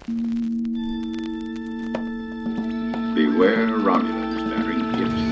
Beware Romulans bearing gifts.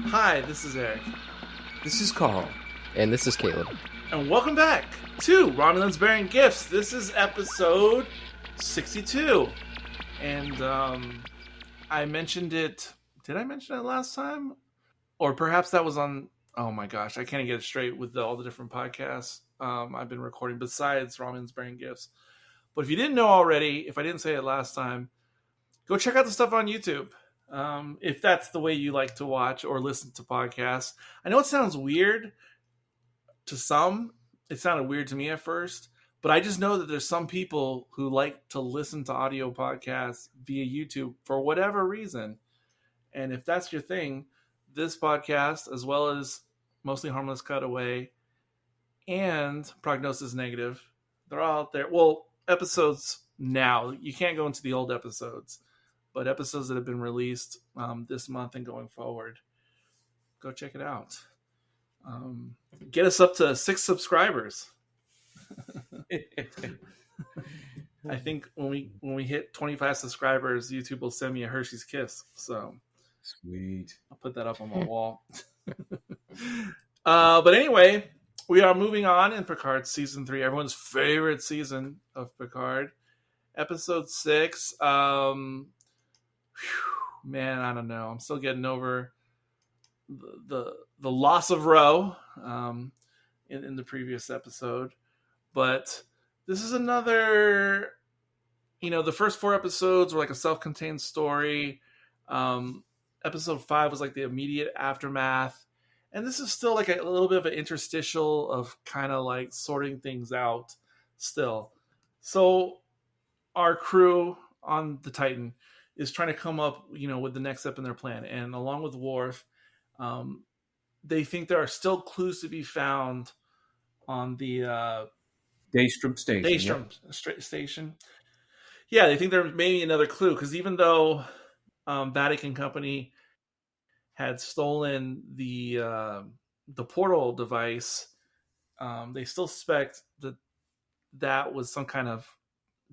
Hi, this is Eric. This is Carl. And this is Caleb. And welcome back to Romulans Bearing Gifts. This is episode 62. And I mentioned it. Did I mention it last time? Or perhaps that was on. Oh my gosh, I can't get it straight with all the different podcasts I've been recording besides Romulans Bearing Gifts. But if you didn't know already, if I didn't say it last time, go check out the stuff on YouTube. If that's the way you like to watch or listen to podcasts. I know it sounds weird to some. It sounded weird to me at first, but I just know that there's some people who like to listen to audio podcasts via YouTube for whatever reason. And if that's your thing, this podcast, as well as Mostly Harmless Cutaway and Prognosis Negative, they're all out there. Well, episodes now, you can't go into the old episodes, but episodes that have been released this month and going forward, go check it out. Get us up to 6 subscribers. I think when we hit 25 subscribers, YouTube will send me a Hershey's Kiss. So Sweet. I'll put that up on my wall. But anyway, we are moving on in Picard season 3, everyone's favorite season of Picard, episode 6. Man, I don't know. I'm still getting over the loss of Ro in the previous episode. But this is another, the first 4 episodes were like a self-contained story. Episode 5 was like the immediate aftermath. And this is still like a little bit of an interstitial of kind of like sorting things out still. So our crew on the Titan is trying to come up, with the next step in their plan. And along with Worf, they think there are still clues to be found on the Daystrom Station. Station. Yeah, they think there may be another clue, because even though Vatican Company had stolen the portal device, they still suspect that was some kind of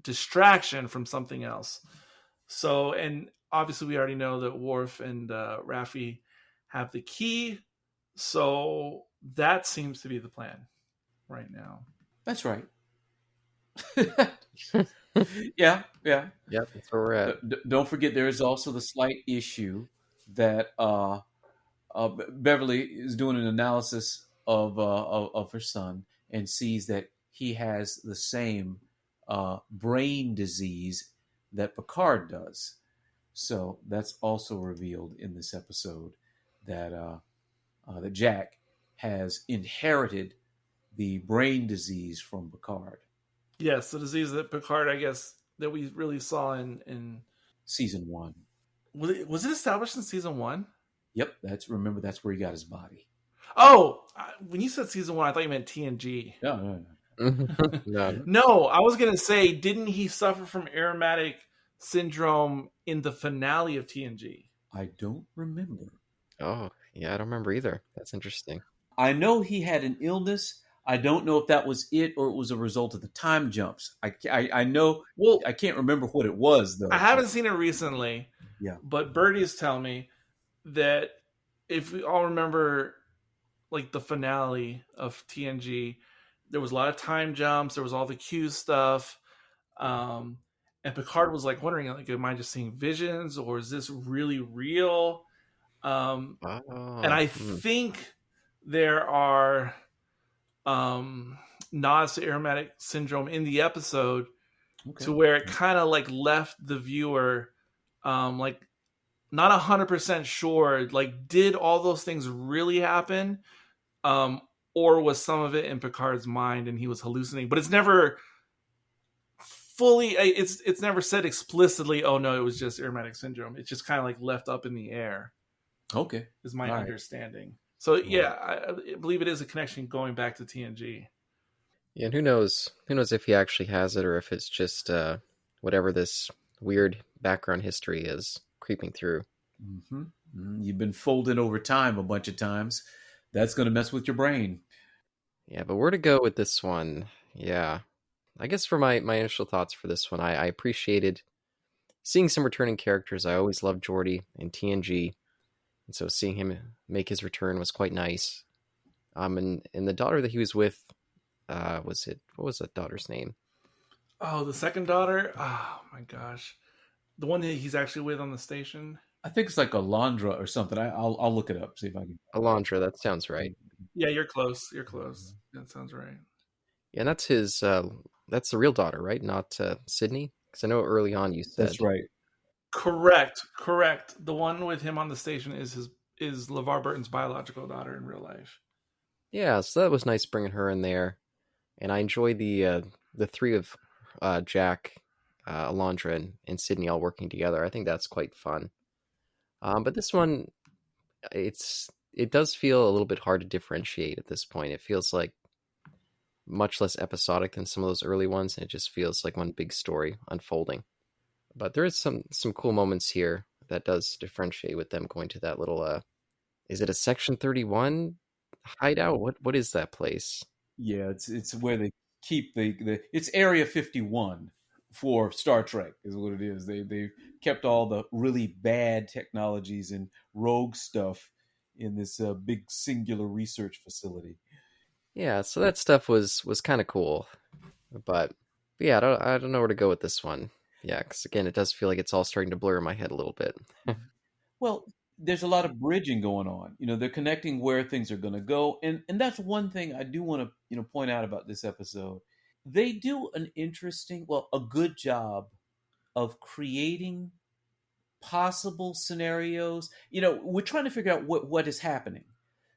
distraction from something else. So, and obviously we already know that Worf and Raffi have the key. So that seems to be the plan right now. That's right. Yeah. Yep, that's where we're at. Don't forget, there is also the slight issue that Beverly is doing an analysis of her son and sees that he has the same brain disease that Picard does. So that's also revealed in this episode that that Jack has inherited the brain disease from Picard. Yes, the disease that Picard, I guess, that we really saw in season 1. Was it established in season 1? Yep, that's where he got his body. Oh, when you said season 1, I thought you meant TNG. No. No, I was gonna say, didn't he suffer from aromatic syndrome in the finale of TNG? I don't remember. Oh, yeah, I don't remember either. That's interesting. I know he had an illness. I don't know if that was it or it was a result of the time jumps. I know. Well, I can't remember what it was though. I haven't seen it recently. Yeah, but birdies tell me that if we all remember, like the finale of TNG, there was a lot of time jumps. There was all the Q stuff. And Picard was like wondering, like, am I just seeing visions or is this really real? And I think there are nods to aromatic syndrome in the episode, to where it kind of like left the viewer like not 100% sure, like, did all those things really happen? Or was some of it in Picard's mind and he was hallucinating? But it's never fully. It's never said explicitly. Oh no, it was just aromatic syndrome. It's just kind of like left up in the air. Okay, is my All right. understanding. So yeah, I believe it is a connection going back to TNG. Yeah, and who knows? Who knows if he actually has it or if it's just whatever this weird background history is creeping through. You've been folded over time a bunch of times. That's going to mess with your brain. Yeah, but where to go with this one? Yeah. I guess for my initial thoughts for this one, I appreciated seeing some returning characters. I always loved Geordi in TNG. And so seeing him make his return was quite nice. And the daughter that he was with, what was that daughter's name? Oh, the second daughter? Oh my gosh. The one that he's actually with on the station? I think it's like Alondra or something. I'll look it up, see if I can. Alondra, that sounds right. Yeah, you're close. You're close. That sounds right. Yeah, and that's that's the real daughter, right? Not Sydney? Because I know early on you said. That's right. Correct. The one with him on the station is LeVar Burton's biological daughter in real life. Yeah, so that was nice bringing her in there. And I enjoy the three of Jack, Alondra, and Sydney all working together. I think that's quite fun. But this one, it does feel a little bit hard to differentiate at this point. It feels like much less episodic than some of those early ones, and it just feels like one big story unfolding. But there is some cool moments here that does differentiate with them going to that little is it a Section 31 hideout? What is that place? Yeah, it's where they keep the it's Area 51 for Star Trek is what it is. They've kept all the really bad technologies and rogue stuff in this big singular research facility. Yeah, so that stuff was kind of cool, but yeah, I don't know where to go with this one. Yeah, because again, it does feel like it's all starting to blur in my head a little bit. Well, there's a lot of bridging going on. They're connecting where things are going to go, and that's one thing I do want to point out about this episode. They do a good job of creating possible scenarios. We're trying to figure out what is happening.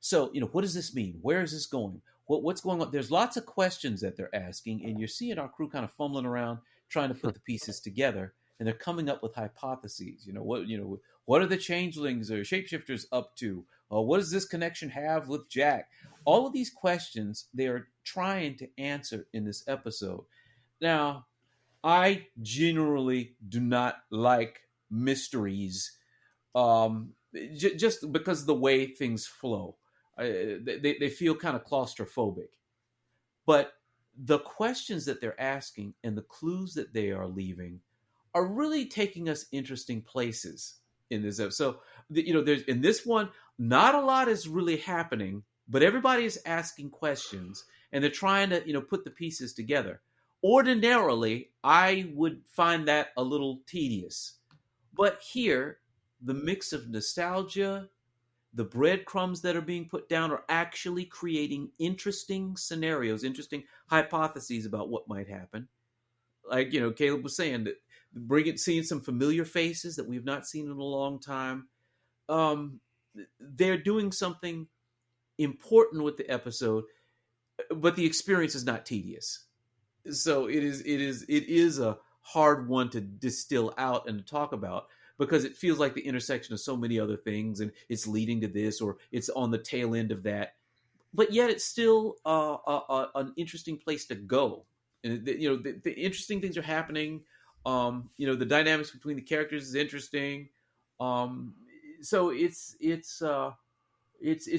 So, what does this mean? Where is this going? What's going on? There's lots of questions that they're asking, and you're seeing our crew kind of fumbling around trying to put the pieces together, and they're coming up with hypotheses. What are the changelings or shapeshifters up to? What does this connection have with Jack? All of these questions they are trying to answer in this episode. Now, I generally do not like mysteries, just because of the way things flow. They feel kind of claustrophobic. But the questions that they're asking and the clues that they are leaving are really taking us interesting places in this episode. So, there's in this one, not a lot is really happening, but everybody is asking questions and they're trying to, put the pieces together. Ordinarily, I would find that a little tedious. But here, the mix of nostalgia, the breadcrumbs that are being put down are actually creating interesting scenarios, interesting hypotheses about what might happen. Like, Caleb was saying, that seeing some familiar faces that we've not seen in a long time. They're doing something important with the episode, but the experience is not tedious. So it is a hard one to distill out and to talk about, because it feels like the intersection of so many other things, and it's leading to this, or it's on the tail end of that. But yet it's still an interesting place to go. And the interesting things are happening. The dynamics between the characters is interesting. So it's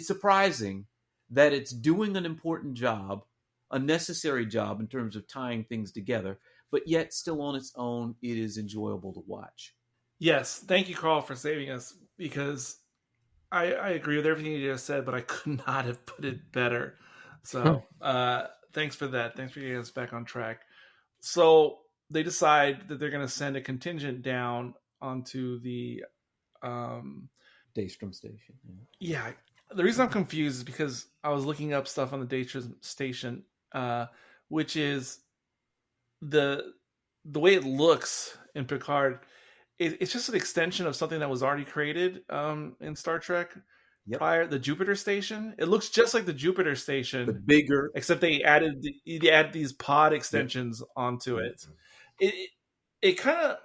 surprising that it's doing an important job, a necessary job in terms of tying things together, but yet still on its own, it is enjoyable to watch. Yes, thank you, Carl, for saving us, because I agree with everything you just said, but I could not have put it better. So thanks for that. Thanks for getting us back on track. So they decide that they're going to send a contingent down onto the Daystrom Station. Yeah. The reason I'm confused is because I was looking up stuff on the Daystrom Station, which is the way it looks in Picard. It's just an extension of something that was already created in Star Trek prior. The Jupiter Station. It looks just like the Jupiter Station, but bigger. Except they added these pod extensions onto it. it kind of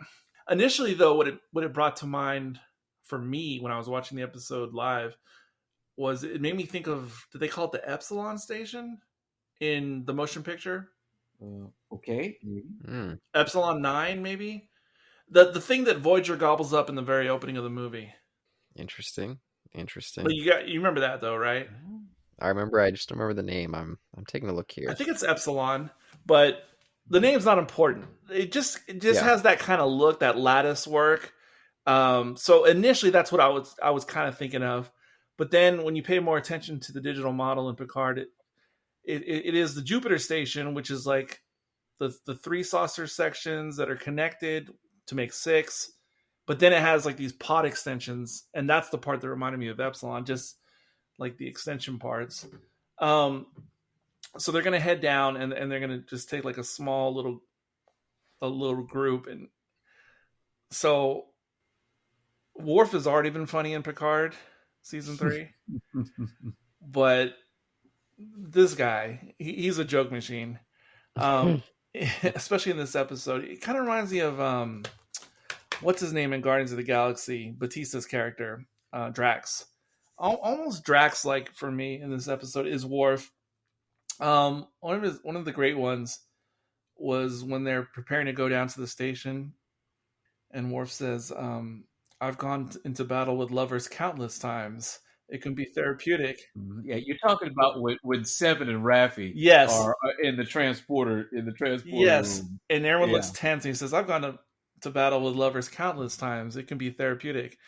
initially though what it brought to mind for me when I was watching the episode live was it made me think of, did they call it the Epsilon station in the motion picture? Okay. Epsilon 9 maybe, the thing that Voyager gobbles up in the very opening of the movie. Interesting. But you remember that though, right? I remember. I just don't remember the name. I'm taking a look here. I think it's Epsilon, but the name's not important. It just has that kind of look, that lattice work. So initially, that's what I was kind of thinking of. But then when you pay more attention to the digital model in Picard, it is the Jupiter station, which is like the 3 saucer sections that are connected to make 6. But then it has like these pod extensions, and that's the part that reminded me of Epsilon, just like the extension parts. So they're gonna head down, and they're gonna just take like a small little group, and so Worf has already been funny in Picard season 3, but this guy, he's a joke machine. Especially in this episode, it kind of reminds me of what's his name in Guardians of the Galaxy, Batista's character, Drax. Almost Drax-like for me in this episode is Worf. One of the great ones was when they're preparing to go down to the station, and Worf says, "I've gone into battle with lovers countless times. It can be therapeutic." Yeah, you're talking about when Seven and Raffi are in the transporter yes, room. And everyone looks tense, and he says, "I've gone to battle with lovers countless times. It can be therapeutic."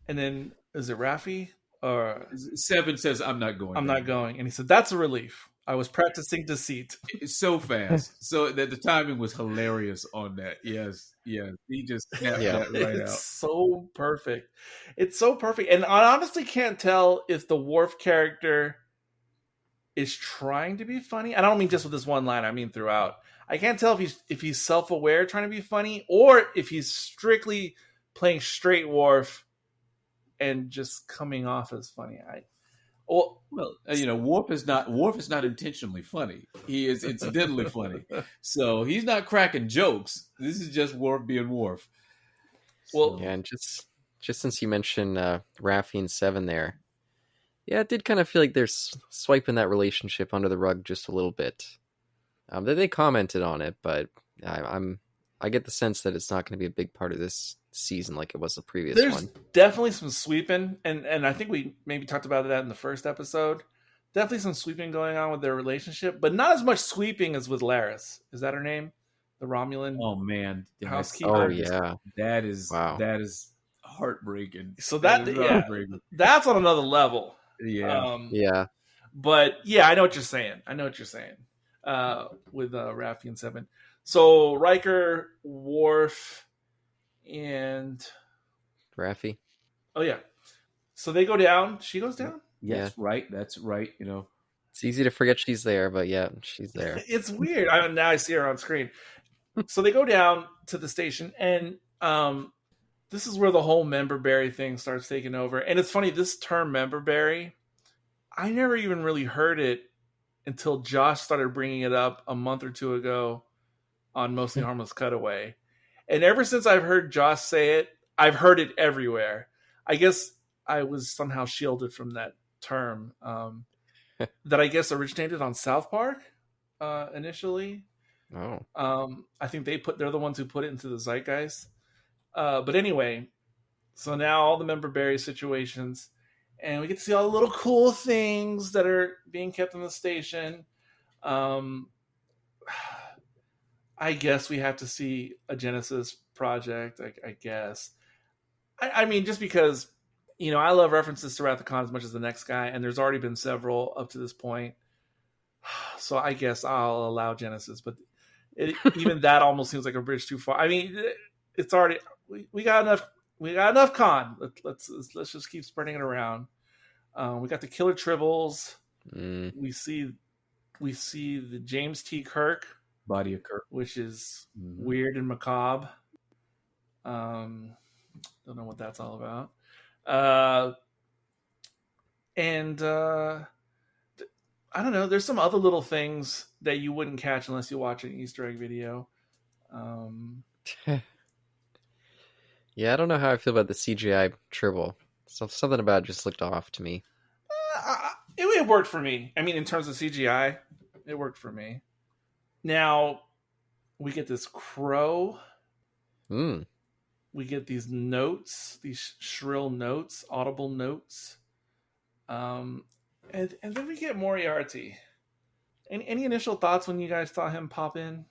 And then is it Raffi or Seven says, "I'm not going. I'm not going." And he said, "That's a relief. I was practicing deceit." It's so fast. So that the timing was hilarious on that. Yes. He just snapped that right it's out. So perfect. It's so perfect. And I honestly can't tell if the Worf character is trying to be funny. I don't mean just with this one line, I mean throughout. I can't tell if he's self-aware trying to be funny, or if he's strictly playing straight Worf and just coming off as funny. Well, Worf is not intentionally funny. He is incidentally funny. So he's not cracking jokes. This is just Worf being Worf. Well, yeah, and just since you mentioned Raffi and Seven there, yeah, it did kind of feel like they're swiping that relationship under the rug just a little bit. They commented on it, but I get the sense that it's not going to be a big part of this season like it was the previous There's one. Definitely some sweeping, and I think we maybe talked about that in the first episode. Definitely some sweeping going on with their relationship, but not as much sweeping as with Laris. Is that her name? The Romulan? Oh man, housekeeper. Oh yeah, that is heartbreaking. So that's on another level. Yeah, But yeah, I know what you're saying. With Raffi and Seven. So Riker, Worf, and Raffi. Oh yeah. So they go down. She goes down? Yes, yeah. Right. That's right. It's easy to forget she's there, but yeah, she's there. It's weird. Now I see her on screen. So they go down to the station, and this is where the whole member berry thing starts taking over. And it's funny, this term member berry, I never even really heard it until Josh started bringing it up a month or two ago on Mostly Harmless Cutaway. And ever since I've heard Josh say it, I've heard it everywhere. I guess I was somehow shielded from that term that I guess originated on South Park initially. Oh. I think they're the ones who put it into the zeitgeist. But anyway, so now all the member berry situations, and we get to see all the little cool things that are being kept in the station. I guess we have to see a Genesis project, I guess. I mean, just because, I love references to Wrath of Khan as much as the next guy, and there's already been several up to this point. So I guess I'll allow Genesis, but even that almost seems like a bridge too far. I mean, it's already, we got enough Khan. Let's just keep spreading it around. We got the Killer Tribbles. We see the James T. Kirk. Body of Kirk, which is weird and macabre. Don't know what that's all about. And I don't know. There's some other little things that you wouldn't catch unless you watch an Easter egg video. Yeah, I don't know how I feel about the CGI Tribble. Something about it just looked off to me. It worked for me. I mean, in terms of CGI, it worked for me. Now, we get this crow. We get these notes, these shrill notes, audible notes. And then we get Moriarty. Any initial thoughts when you guys saw him pop in?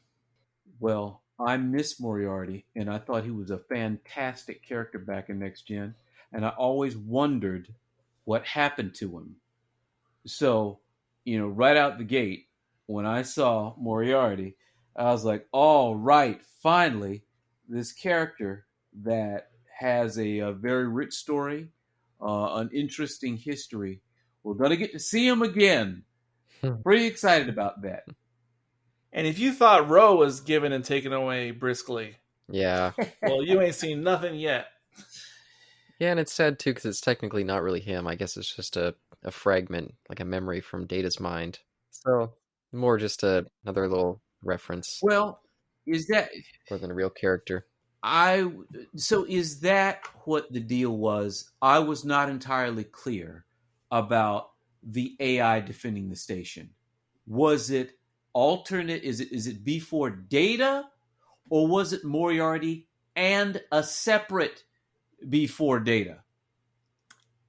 Well, I miss Moriarty, and I thought he was a fantastic character back in Next Gen, and I always wondered what happened to him. So, right out the gate, when I saw Moriarty, I was like, all right, finally, this character that has a very rich story, an interesting history. We're going to get to see him again. Pretty excited about that. And if you thought Ro was given and taken away briskly, yeah. Well, you ain't seen nothing yet. Yeah, and it's sad too because it's technically not really him. I guess it's just a fragment, like a memory from Data's mind. So more just another little reference. Well, is that more than a real character? So is that what the deal was? I was not entirely clear about the AI defending the station. Was it alternate? Is it before Data, or was it Moriarty and a separate before Data?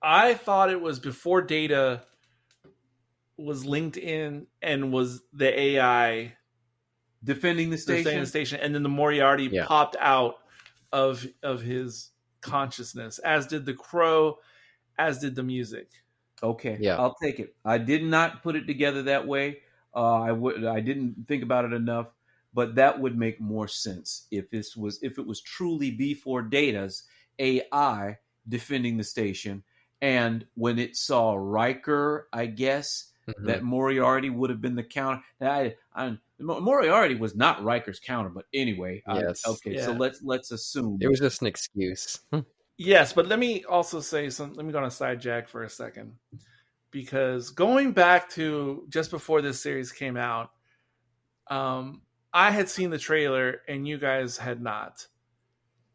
I thought it was before Data was linked in and was the AI defending the station, and then the Moriarty popped out of his consciousness, as did the crow, as did the music. Okay, yeah, I'll take it. I did not put it together that way. I didn't think about it enough, but that would make more sense if it was truly before Data's AI defending the station, and when it saw Riker, I guess that Moriarty would have been the counter. Moriarty was not Riker's counter, but anyway. Yes. So let's assume it was just an excuse. Yes, but let me also say something. Let me go on a side jack for a second, because going back to just before this series came out, I had seen the trailer and you guys had not.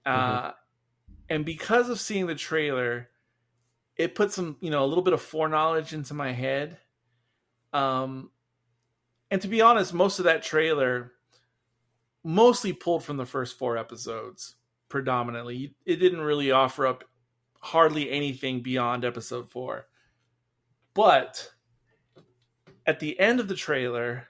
And because of seeing the trailer, it put some, a little bit of foreknowledge into my head. And to be honest, most of that trailer mostly pulled from the first 4 episodes, predominantly. It didn't really offer up hardly anything beyond episode 4. But at the end of the trailer,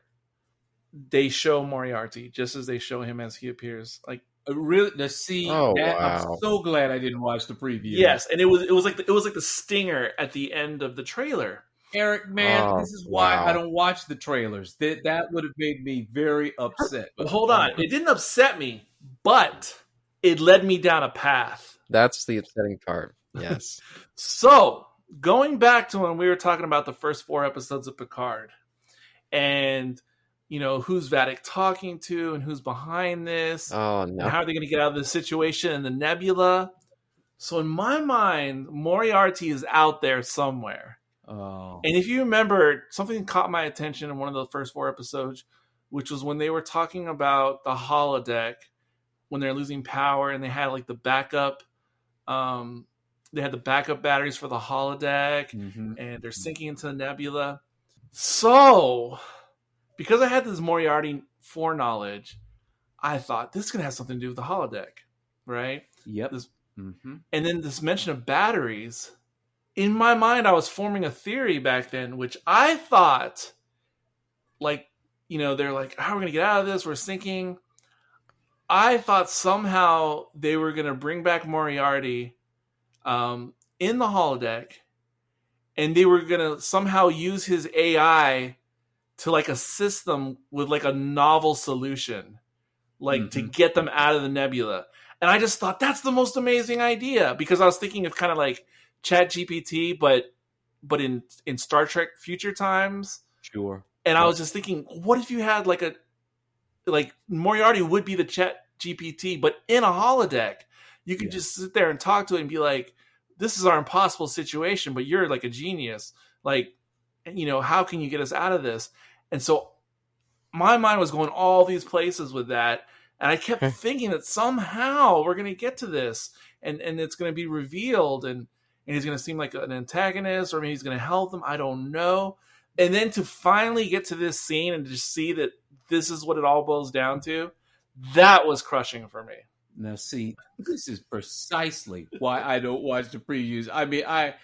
they show Moriarty just as they show him as he appears. Like, really, to see that, wow. I'm so glad I didn't watch the preview. Yes, and it was like the stinger at the end of the trailer. Eric, man, this is why I don't watch the trailers. That would have made me very upset. But hold on, it didn't upset me, but it led me down a path. That's the upsetting part. Yes. So, going back to when we were talking about the first 4 episodes of Picard, and who's Vadic talking to and who's behind this. Oh, no. And how are they going to get out of this situation in the nebula? So in my mind, Moriarty is out there somewhere. Oh. And if you remember, something caught my attention in one of the first 4 episodes, which was when they were talking about the holodeck, when they're losing power and they had like the backup, they had the backup batteries for the holodeck, and they're sinking into the nebula. So, because I had this Moriarty foreknowledge, I thought this is going to have something to do with the holodeck, right? Yep. And then this mention of batteries. In my mind, I was forming a theory back then, which I thought, like, they're like, how are we going to get out of this? We're sinking. I thought somehow they were going to bring back Moriarty in the holodeck, and they were going to somehow use his AI to like assist them with like a novel solution, like to get them out of the nebula. And I just thought that's the most amazing idea, because I was thinking of kind of like ChatGPT, but in Star Trek future times. Sure. And I was just thinking, what if you had like Moriarty would be the ChatGPT, but in a holodeck, you could just sit there and talk to it and be like, this is our impossible situation, but you're like a genius. Like, how can you get us out of this? And so my mind was going all these places with that. And I kept thinking that somehow we're going to get to this, and it's going to be revealed, and he's going to seem like an antagonist, or maybe he's going to help them. I don't know. And then to finally get to this scene and just see that this is what it all boils down to, that was crushing for me. Now, see, this is precisely why I don't watch the previews. I mean, I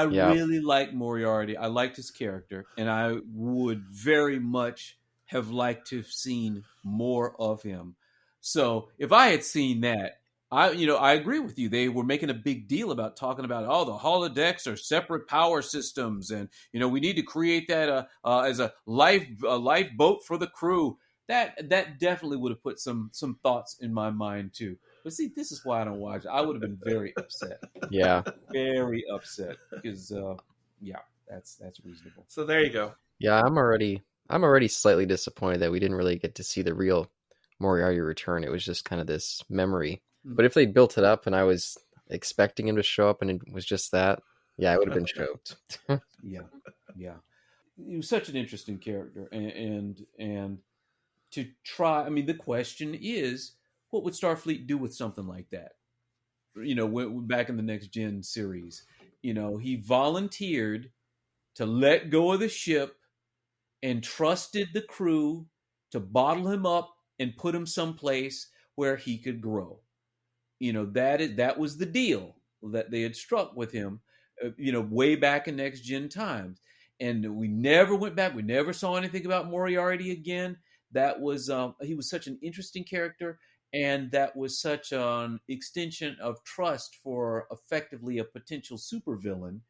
really like Moriarty. I liked his character, and I would very much have liked to have seen more of him. So if I had seen that, I agree with you. They were making a big deal about talking about, the holodecks are separate power systems, and we need to create that as a lifeboat for the crew. That definitely would have put some thoughts in my mind too. But see, this is why I don't watch it. I would have been very upset. Yeah, very upset because that's reasonable. So there you go. Yeah, I'm already slightly disappointed that we didn't really get to see the real Moriarty return. It was just kind of this memory. But if they built it up and I was expecting him to show up and it was just that, I would have been choked. Yeah. He was such an interesting character, and to try. I mean, the question is, what would Starfleet do with something like that? Back in the Next Gen series, he volunteered to let go of the ship and trusted the crew to bottle him up and put him someplace where he could grow. That was the deal that they had struck with him, way back in Next Gen times. And we never went back. We never saw anything about Moriarty again. That was he was such an interesting character, and that was such an extension of trust for effectively a potential supervillain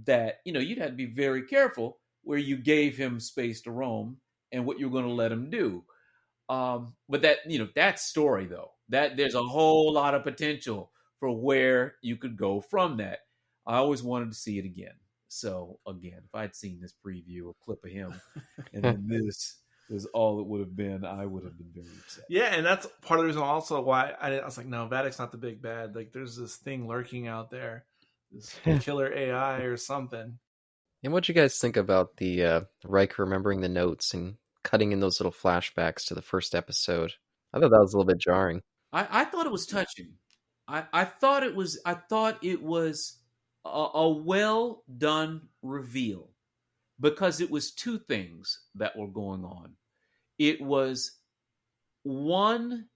that you'd have to be very careful where you gave him space to roam and what you're going to let him do. But that story though, that there's a whole lot of potential for where you could go from that. I always wanted to see it again. So again, if I'd seen this preview, a clip of him, and then this was all it would have been, I would have been very upset. Yeah, and that's part of the reason also why I was like, no, Vadic's not the big bad. Like, there's this thing lurking out there, this killer AI or something. And what'd you guys think about the Riker remembering the notes and cutting in those little flashbacks to the first episode? I thought that was a little bit jarring. I thought it was touching. I thought it was a well done reveal, because it was two things that were going on. It was, one,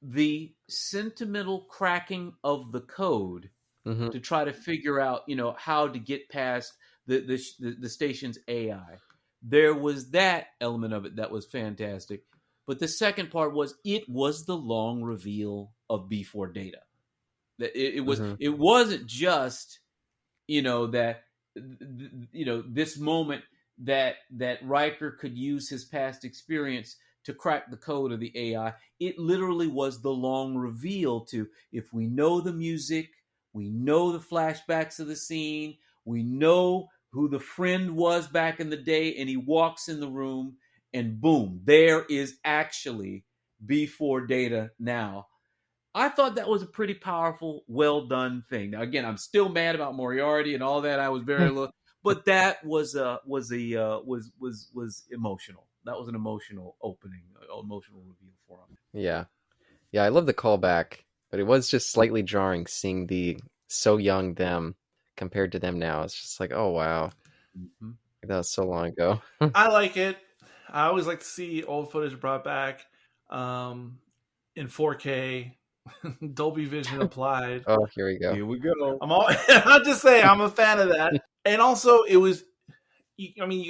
the sentimental cracking of the code to try to figure out, how to get past the station's AI. There was that element of it that was fantastic. But the second part was, it was the long reveal of B4 data. That it wasn't just, that, this moment that Riker could use his past experience to crack the code of the AI. It literally was the long reveal to, if we know the music, we know the flashbacks of the scene, we know who the friend was back in the day, and he walks in the room, and boom, there is actually B4 data now. I thought that was a pretty powerful, well done thing. Now, again, I'm still mad about Moriarty and all that. I was very little, but that was emotional. That was an emotional opening, emotional reveal for him. Yeah, I love the callback, but it was just slightly jarring seeing the so young them compared to them now. It's just like, oh wow, that was so long ago. I like it. I always like to see old footage brought back in 4K. Dolby Vision applied. Oh, here we go. Here we go. I'll just say I'm a fan of that. And also, it was. I mean, you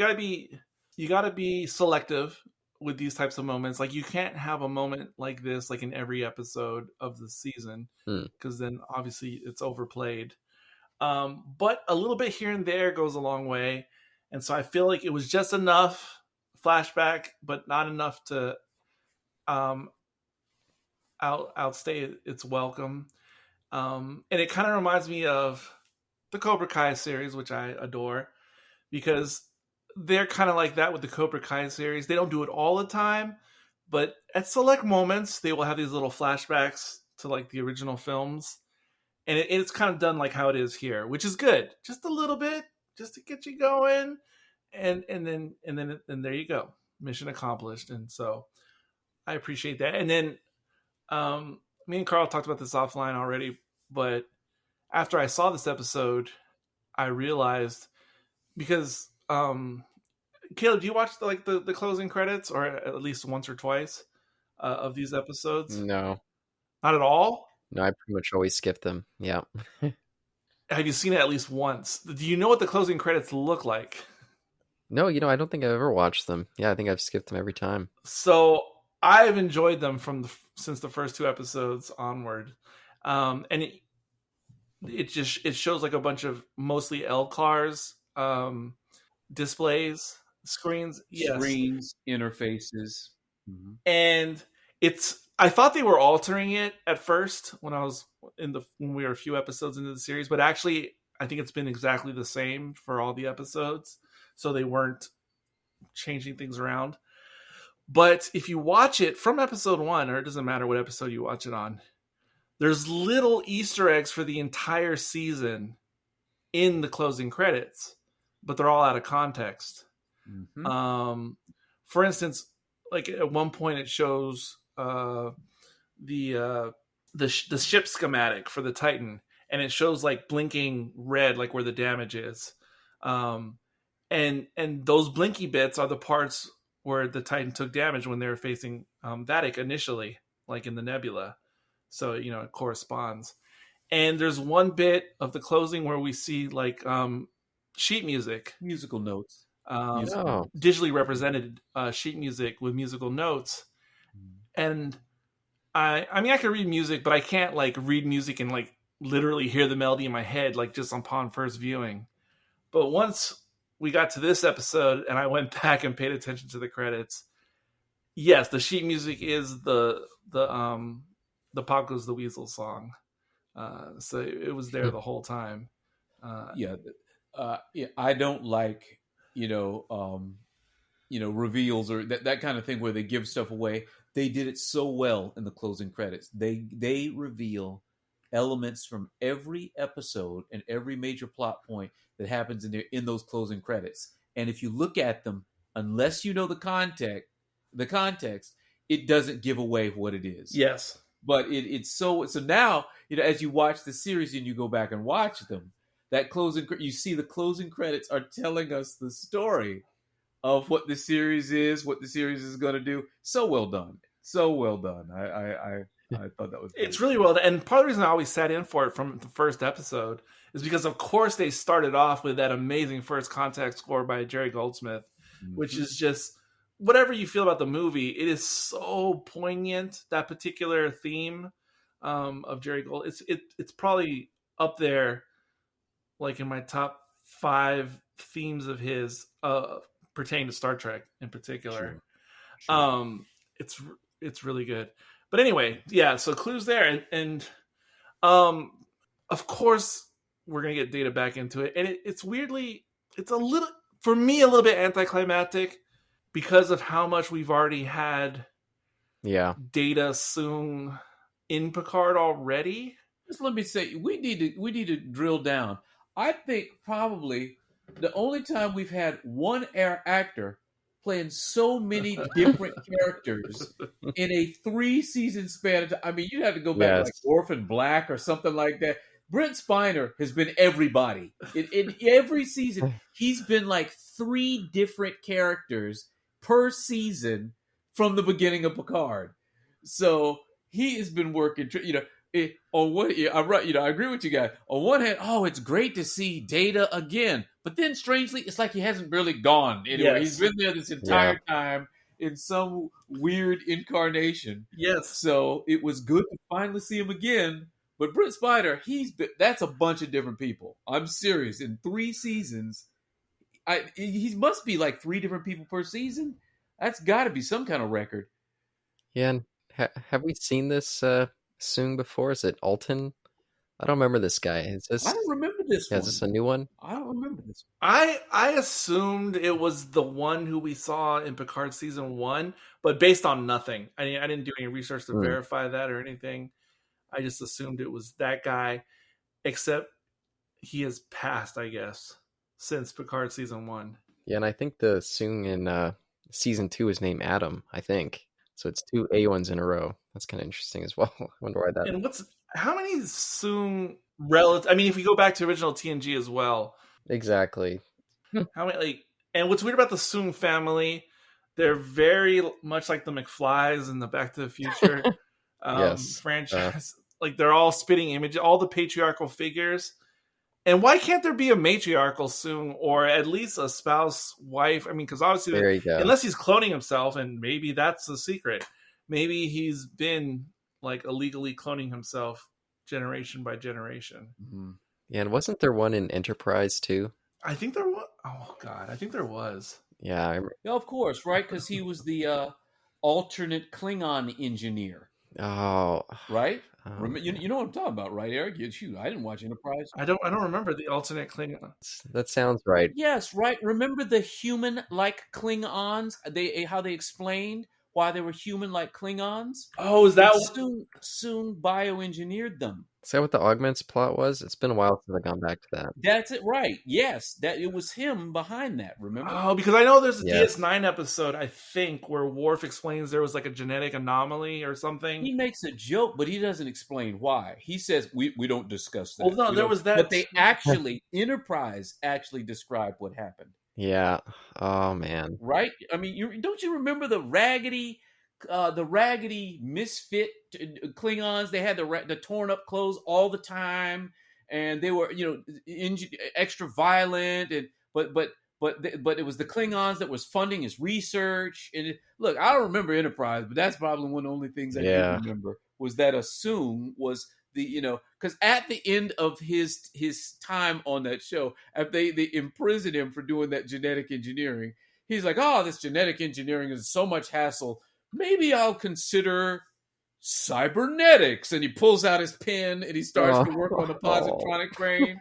gotta be selective with these types of moments. Like, you can't have a moment like this like in every episode of the season, because then obviously it's overplayed. But a little bit here and there goes a long way, and so I feel like it was just enough flashback, but not enough to outstay its welcome. And it kind of reminds me of the Cobra Kai series, which I adore, because they're kind of like that with the Cobra Kai series. They don't do it all the time, but at select moments, they will have these little flashbacks to like the original films. And it's kind of done like how it is here, which is good. Just a little bit, just to get you going. And then there you go. Mission accomplished. And so I appreciate that. And then Me and Carl talked about this offline already, but after I saw this episode, I realized because Caleb, do you watch the closing credits or at least once or twice of these episodes? No, Not at all. no, I pretty much always skip them. Yeah. Have you seen it at least once? Do you know what the closing credits look like? No, I don't think I've ever watched them. Yeah, I think I've skipped them every time. So I've enjoyed them since the first 2 episodes onward, and it shows like a bunch of mostly LCARs displays screens, yes, Screens, interfaces. Mm-hmm. and I thought they were altering it at first when we were a few episodes into the series, but actually I think it's been exactly the same for all the episodes, so they weren't changing things around. But if you watch it from episode 1, or it doesn't matter what episode you watch it on, there's little Easter eggs for the entire season in the closing credits, but they're all out of context. Mm-hmm. For instance, like at one point it shows the ship schematic for the Titan, and it shows like blinking red, like where the damage is. And those blinky bits are the parts where the Titan took damage when they were facing Vatic initially, like in the nebula. So, it corresponds. And there's one bit of the closing where we see like sheet music. Musical notes. Digitally represented sheet music with musical notes. And I mean, I can read music, but I can't like read music and like literally hear the melody in my head, like just upon first viewing. But once we got to this episode and I went back and paid attention to the credits, yes, the sheet music is the Pop Goes the Weasel song. So it was there the whole time. Yeah, I don't like, reveals or that kind of thing where they give stuff away. They did it so well in the closing credits. They reveal elements from every episode and every major plot point that happens in those closing credits. And if you look at them, unless you know the context, it doesn't give away what it is. Yes. But it's so now, as you watch the series and you go back and watch them, you see the closing credits are telling us the story of what the series is, what the series is going to do. So well done. So well done. I thought that was great. It's really well done. And part of the reason I always sat in for it from the first episode is because, of course, they started off with that amazing first contact score by Jerry Goldsmith, which is just, whatever you feel about the movie, it is so poignant, that particular theme of Jerry Gold. It's probably up there, like in my top 5 themes of his pertaining to Star Trek in particular. Sure. It's really good. But anyway, yeah, so clues there. And of course, we're going to get Data back into it. And it's weirdly, it's for me, a little bit anticlimactic because of how much we've already had Data Soong in Picard already. Just let me say, we need to drill down. I think probably the only time we've had one actor playing so many different characters in a 3-season span of time. I mean, you'd have to go back like Orphan Black or something like that. Brent Spiner has been everybody. In every season, he's been like 3 different characters per season from the beginning of Picard. So he has been working, on one, I'm right. I agree with you guys. On one hand, it's great to see Data again, but then strangely, it's like he hasn't really gone anywhere. Yes. He's been there this entire time in some weird incarnation. Yes. So it was good to finally see him again. But Brent Spiner, that's a bunch of different people. I'm serious. In 3 seasons, he must be like 3 different people per season. That's got to be some kind of record. Yeah. And have we seen this Soong before? Is it Alton? I don't remember this guy. I don't remember this one. Is this a new one? I don't remember this one. I assumed it was the one who we saw in Picard season 1, but based on nothing. I didn't do any research to verify that or anything. I just assumed it was that guy, except he has passed, I guess, since Picard season 1. Yeah, and I think the Soong in season 2 is named Adam, I think. So it's 2 A1s in a row. That's kind of interesting as well. I wonder why that. And how many Soong relative? I mean, if we go back to original TNG as well, Exactly. how many? And what's weird about the Soong family, they're very much like the McFlys in the Back to the Future Yes. franchise. Like they're all spitting image, all the patriarchal figures. And why can't there be a matriarchal Soong, or at least a spouse, wife? I mean, because obviously, There you go. unless he's cloning himself, and maybe that's the secret. Maybe he's been like illegally cloning himself generation by generation. Mhm. Yeah, and wasn't there one in Enterprise too? I think there was. Oh God, I think there was. Yeah, Yeah, of course, right? Because he was the alternate Klingon engineer, oh, right? um, You know what I'm talking about, right, Eric? Shoot, I didn't watch Enterprise. I don't remember the alternate Klingon. that sounds right. Yes, right. Remember the human-like Klingons? How they explained why they were human-like Klingons? Oh, is that Soon bioengineered them. Is that what the Augments plot was? It's been a while since I've gone back to that. That's it, right? Yes, that it was him behind that. Remember? Oh, because I know there's a Yes. DS9 episode, I think, where Worf explains there was like a genetic anomaly or something. He makes a joke, but he doesn't explain why. He says we don't discuss that. Well, no, We there don't- was that. But they actually Enterprise actually described what happened. Yeah. Oh man. Right? I mean, don't you remember the raggedy misfit Klingons? They had the torn up clothes all the time, and they were extra violent, and but it was the Klingons that was funding his research. And look, I don't remember Enterprise, but that's probably one of the only things I do remember was that Assume was because at the end of his time on that show, after they imprisoned him for doing that genetic engineering, he's like, oh, this genetic engineering is so much hassle. Maybe I'll consider cybernetics. And he pulls out his pen and he starts to work on the positronic brain.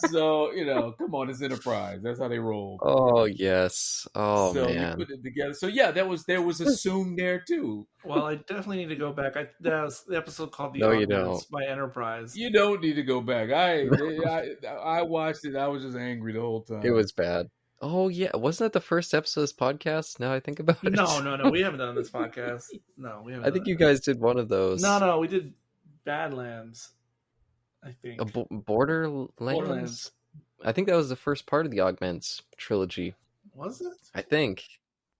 So, come on, it's Enterprise. That's how they roll. Oh yes. Oh so man. we put it together. So yeah, there was Assume there too. Well, I definitely need to go back. That was the episode called "The No, you Augments" don't. by Enterprise. You don't need to go back. I watched it. I was just angry the whole time. It was bad. Oh yeah, wasn't that the first episode of this podcast? Now I think about it. No, we haven't done this podcast. No, we haven't. I think you guys did one of those. No, we did Badlands. I think Borderlands. I think that was the first part of the Augments trilogy. Was it? I think.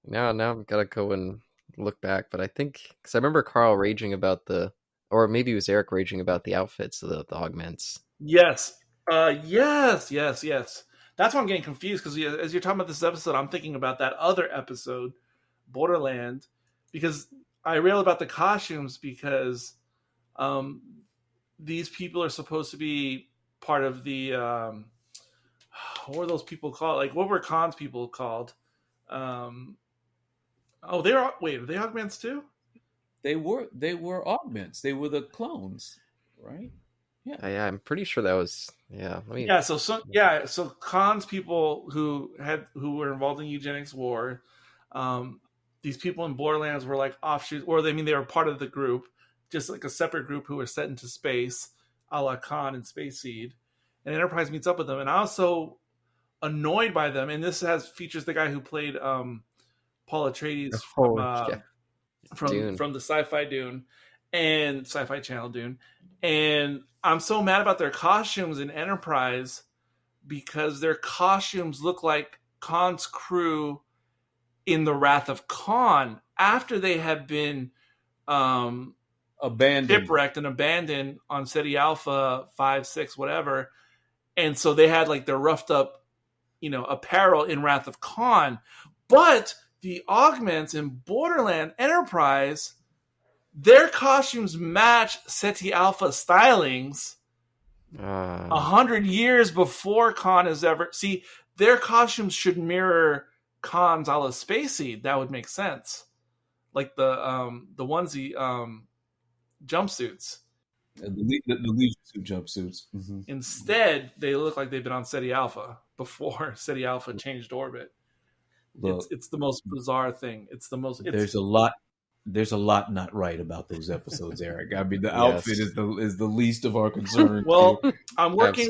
Now I've got to go and look back, but I think because I remember Carl raging about or maybe it was Eric raging about the outfits of the Augments. Yes. Yes. That's why I'm getting confused, because as you're talking about this episode, I'm thinking about that other episode, Borderland, because I rail about the costumes because these people are supposed to be part of the what were those people called? Like, what were Khan's people called? Are they Augments too? They were Augments. They were the clones, right? Yeah, I'm pretty sure that was So Khan's people who were involved in eugenics war, these people in Borderlands were like offshoots, or they were part of the group, just like a separate group who were sent into space, a la Khan and Space Seed, and Enterprise meets up with them, and I was so annoyed by them. And this features the guy who played Paul Atreides from the Sci-Fi Dune and Sci-Fi Channel Dune. And I'm so mad about their costumes in Enterprise because their costumes look like Khan's crew in The Wrath of Khan after they had been abandoned, shipwrecked and abandoned on Ceti Alpha 5, 6, whatever. And so they had like their roughed up, apparel in Wrath of Khan. But the Augments in Borderland Enterprise, their costumes match Ceti Alpha stylings 100 years before Khan has ever... See, their costumes should mirror Khan's a la Space Seed. That would make sense. Like the onesie jumpsuits. The leisure suit jumpsuits. Mm-hmm. Instead, they look like they've been on Ceti Alpha before Ceti Alpha changed orbit. Look, it's the most bizarre thing. There's a lot not right about those episodes, Eric. I mean, the outfit is the least of our concerns. Well, I'm working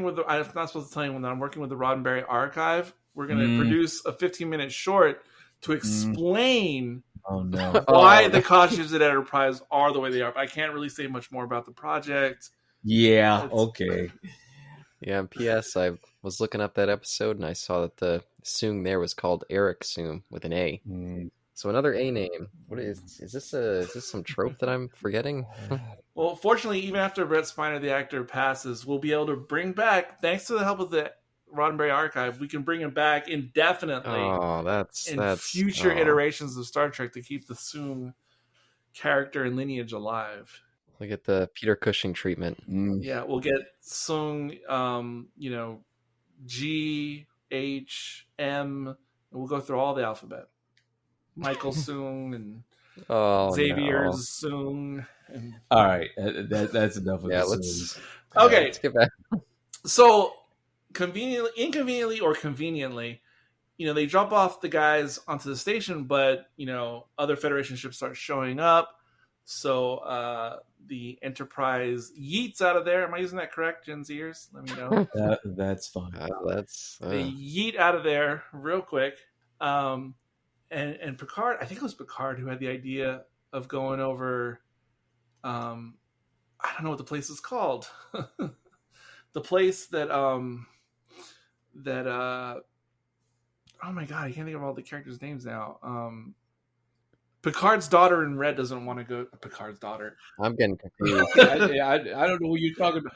with. I'm not supposed to tell you when I'm working with the Roddenberry Archive. We're going to produce a 15-minute short to explain Oh no! why the costumes at Enterprise are the way they are. But I can't really say much more about the project. Yeah. It's- Okay. Yeah, and P.S. I was looking up that episode and I saw that the Soong there was called Eric Soong with an A. Mm. So another A name. What is this some trope that I'm forgetting? Well, fortunately, even after Brett Spiner, the actor, passes, we'll be able to bring back, thanks to the help of the Roddenberry archive, we can bring him back indefinitely Oh, that's future iterations of Star Trek to keep the Soong character and lineage alive. Look at the Peter Cushing treatment. Yeah, we'll get Soong, G, H, M, and we'll go through all the alphabet. Michael Soong and Xavier's Soong. And... All right, that's enough of this. Okay, let's get back. So, inconveniently or conveniently, they drop off the guys onto the station, but, other Federation ships start showing up. So, the Enterprise yeets out of there. Am I using that correct, Gen Zers? Let me know. That's fine. They yeet out of there real quick. And Picard, I think it was Picard who had the idea of going over, I don't know what the place is called. The place that oh my god, I can't think of all the characters' names now. Picard's daughter in red doesn't want to go. Picard's daughter. I'm getting confused. I don't know what you're talking about.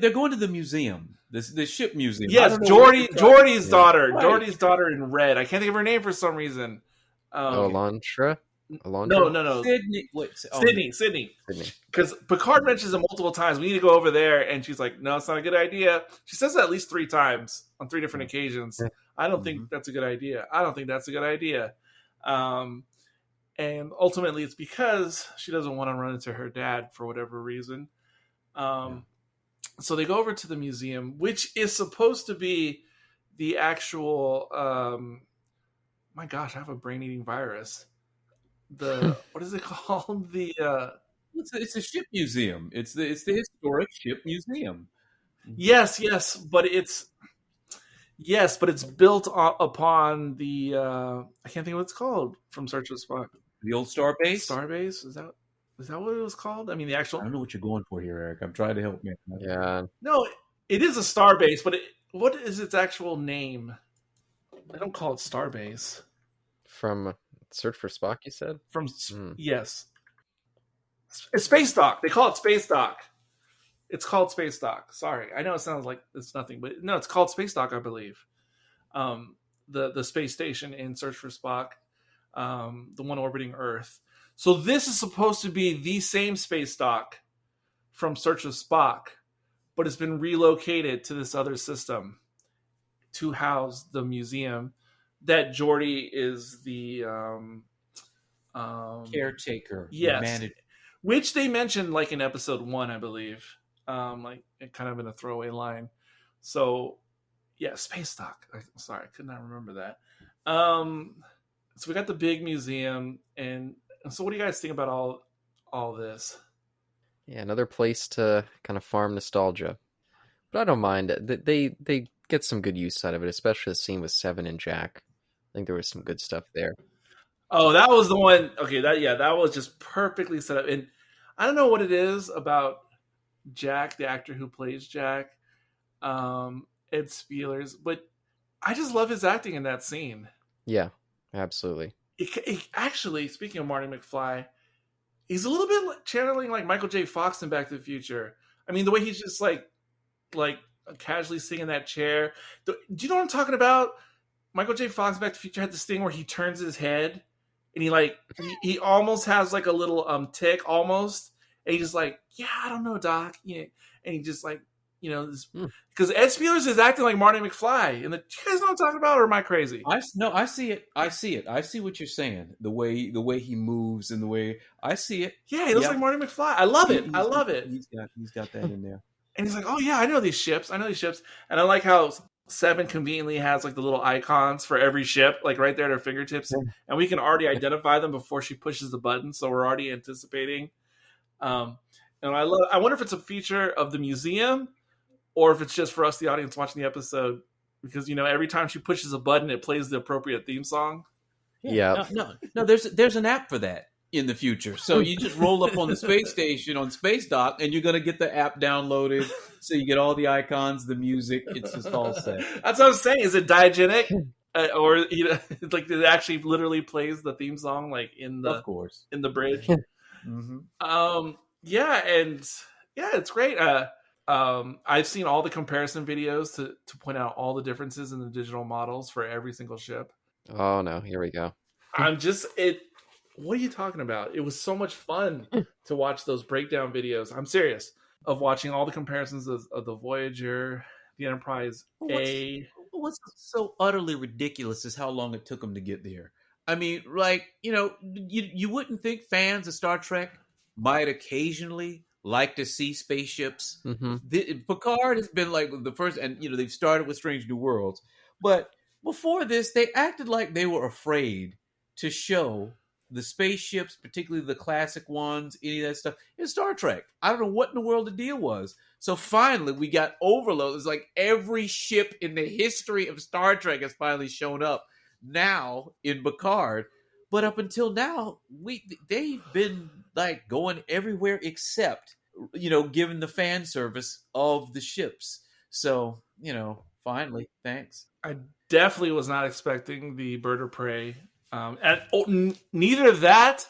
They're going to the museum, the ship museum. Yes, Geordi's daughter. Right. Geordi's daughter in red. I can't think of her name for some reason. Alondra? No. Sydney. Because Picard mentions it multiple times. We need to go over there, and she's like, "No, it's not a good idea." She says it at least 3 times on 3 different occasions. I don't think that's a good idea. I don't think that's a good idea. And ultimately, it's because she doesn't want to run into her dad for whatever reason. So they go over to the museum, which is supposed to be the actual. My gosh, I have a brain-eating virus. What is it called? It's a ship museum. It's the historic ship museum. Yes, but it's built upon the I can't think of what it's called from Search of Spock. The old Starbase? Starbase? Is that what it was called? I mean, the actual. I don't know what you're going for here, Eric. I'm trying to help you. Yeah. No, it is a Starbase, but what is its actual name? I don't call it Starbase. From Search for Spock, you said? Yes. It's Space Dock. They call it Space Dock. It's called Space Dock. Sorry. I know it sounds like it's nothing, but no, it's called Space Dock, I believe. The space station in Search for Spock, the one orbiting Earth. So this is supposed to be the same Space Dock from Search of Spock, but it's been relocated to this other system to house the museum that Geordi is the caretaker. Yes. Manager. Which they mentioned like in episode 1, I believe. Like kind of in a throwaway line. So yeah, Space Dock. Sorry, I could not remember that. So we got the big museum, and so what do you guys think about all this? Yeah, another place to kind of farm nostalgia. But I don't mind. They get some good use out of it, especially the scene with Seven and Jack. I think there was some good stuff there. Oh, that was the one. Okay, that was just perfectly set up. And I don't know what it is about Jack, the actor who plays Jack, Ed Spielers, but I just love his acting in that scene. Yeah, absolutely. It actually, speaking of Marty McFly, he's a little bit channeling like Michael J. Fox in Back to the Future. I mean, the way he's just like casually sitting in that chair. Do you know what I'm talking about? Michael J. Fox in Back to the Future had this thing where he turns his head and he almost has like a little tick almost. And he's just like, yeah, I don't know, Doc. Yeah. And he just like, because Ed Spielers is acting like Marty McFly. And do you guys know what I'm talking about, or am I crazy? I see it. I see what you're saying. The way he moves and the way I see it. Yeah, he looks like Marty McFly. I love it. I love it. He's got that in there. And he's like, oh yeah, I know these ships. And I like how Seven conveniently has like the little icons for every ship, like right there at her fingertips. And we can already identify them before she pushes the button. So we're already anticipating. And I wonder if it's a feature of the museum or if it's just for us, the audience, watching the episode, because every time she pushes a button, it plays the appropriate theme song. Yeah. No. There's an app for that in the future. So you just roll up on the space station on Space Dock, and you're gonna get the app downloaded. So you get all the icons, the music. It's just all set. That's what I'm saying. Is it diegetic, or like it actually literally plays the theme song like in the Of course. in the bridge? Mm-hmm. It's great. I've seen all the comparison videos to point out all the differences in the digital models for every single ship. Oh no, here we go. What are you talking about? It was so much fun to watch those breakdown videos. I'm serious, of watching all the comparisons of the Voyager, the Enterprise A. What's so utterly ridiculous is how long it took them to get there. I mean, like, you wouldn't think fans of Star Trek might occasionally like to see spaceships. Mm-hmm. Picard has been like the first, and they've started with Strange New Worlds, but before this, they acted like they were afraid to show the spaceships, particularly the classic ones, any of that stuff, in Star Trek. I don't know what in the world the deal was. So finally, we got overload. It's like every ship in the history of Star Trek has finally shown up now in Picard. But up until now, they've been like going everywhere except, given the fan service of the ships. So, finally, thanks. I definitely was not expecting the Bird of Prey. Neither that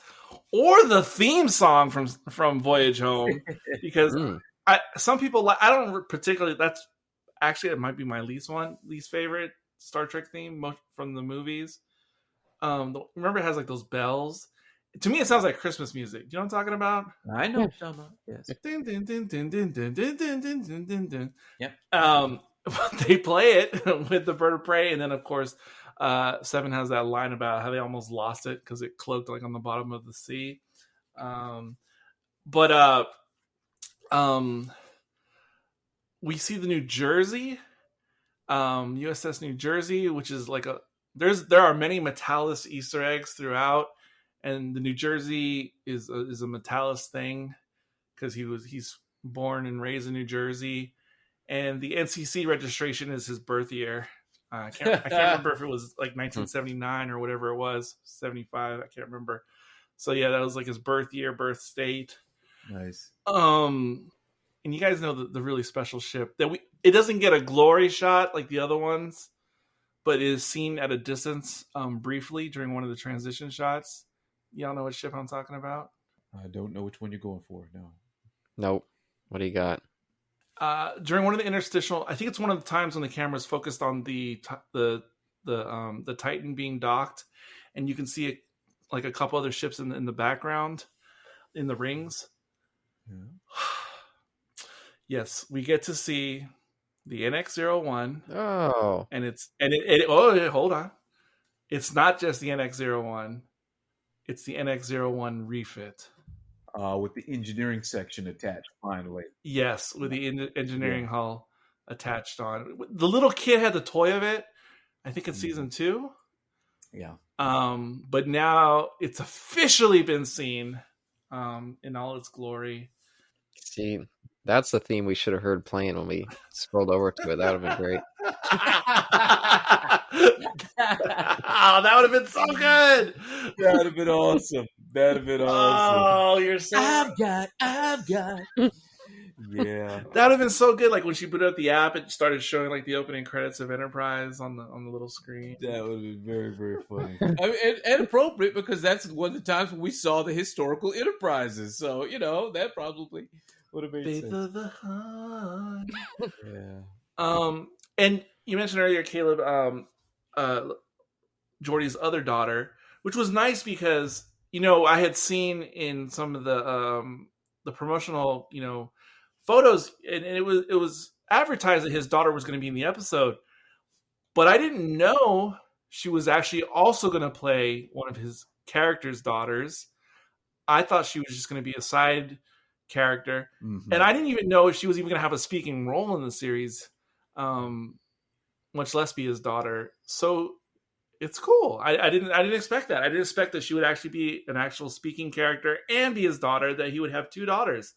or the theme song from Voyage Home, because some people I don't particularly. That's actually, it might be my least favorite Star Trek theme from the movies. Remember, it has like those bells. To me, it sounds like Christmas music. Do you know what I'm talking about? I know what you're talking about. Yes. Dun, dun, dun, dun, dun, dun, dun, dun, dun, dun, dun. Yep. They play it with the Bird of Prey, and then of course, Seven has that line about how they almost lost it because it cloaked like on the bottom of the sea. We see the New Jersey, USS New Jersey, which is like there are many Metallus Easter eggs throughout, and the New Jersey is a Metallus thing because he's born and raised in New Jersey, and the NCC registration is his birth year. I can't remember if it was like 1979 or whatever it was, 75. I can't remember. So yeah, that was like his birth year, birth state. Nice. And you guys know the really special ship that it doesn't get a glory shot like the other ones, but is seen at a distance briefly during one of the transition shots. Y'all know what ship I'm talking about? I don't know which one you're going for. No. Nope. What do you got? During one of the interstitial, I think it's one of the times when the camera's focused on the Titan being docked, and you can see like a couple other ships in the background, in the rings. Yeah. Yes, we get to see the NX-01. Oh, And hold on, it's not just the NX-01, it's the NX-01 refit. With the engineering section attached, finally. Yes, with the engineering hull attached on. The little kid had the toy of it, I think it's season 2. Yeah. But now it's officially been seen in all its glory. see, that's the theme we should have heard playing when we scrolled over to it. That would have been great. Oh, that would have been so good. That would have been awesome. Oh, you're so. I've got. Yeah. That would have been so good. Like when she put up the app, it started showing like the opening credits of Enterprise on the little screen. That would have been very, very funny. I mean, and appropriate because that's one of the times when we saw the historical Enterprises. So, that probably would have made Faith sense. of the Hunt. Yeah. And you mentioned earlier, Caleb, Geordi's other daughter, which was nice because I had seen in some of the promotional photos, and it was advertised that his daughter was going to be in the episode, but I didn't know she was actually also going to play one of his character's daughters. I thought she was just going to be a side character, and I didn't even know if she was even going to have a speaking role in the series, much less be his daughter. So it's cool. I didn't expect that. I didn't expect that she would actually be an actual speaking character and be his daughter, that he would have 2 daughters.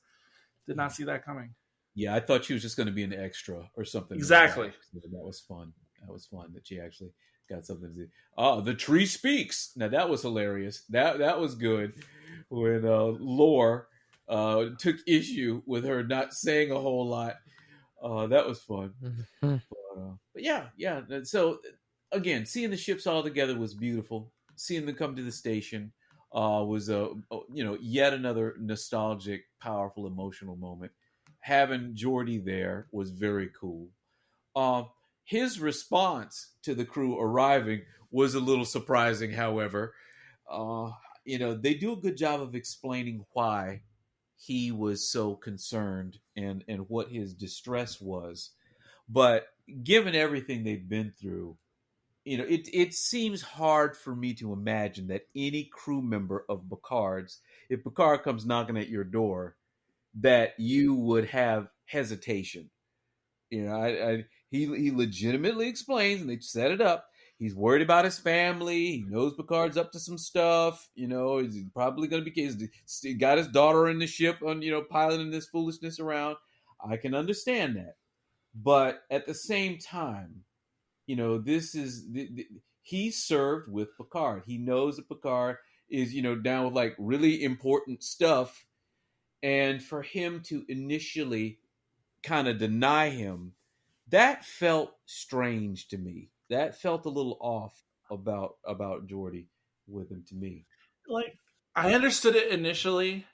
Did not see that coming. Yeah, I thought she was just going to be an extra or something. Exactly. Like that was fun. That was fun that she actually got something to say. Oh, the tree speaks. Now that was hilarious. That was good when Lore took issue with her not saying a whole lot. That was fun. But yeah. So again, seeing the ships all together was beautiful. Seeing them come to the station was yet another nostalgic, powerful, emotional moment. Having Geordi there was very cool. His response to the crew arriving was a little surprising, however. They do a good job of explaining why he was so concerned and what his distress was. But given everything they've been through, it seems hard for me to imagine that any crew member of Picard's, if Picard comes knocking at your door, that you would have hesitation. He legitimately explains, and they set it up. He's worried about his family. He knows Picard's up to some stuff. He's probably going to be. He got his daughter in the ship on, piloting this foolishness around. I can understand that, but at the same time, this is he served with Picard. He knows that Picard is, down with like really important stuff, and for him to initially kind of deny him, that felt strange to me. That felt a little off about Geordi with him to me. Like, I understood it initially,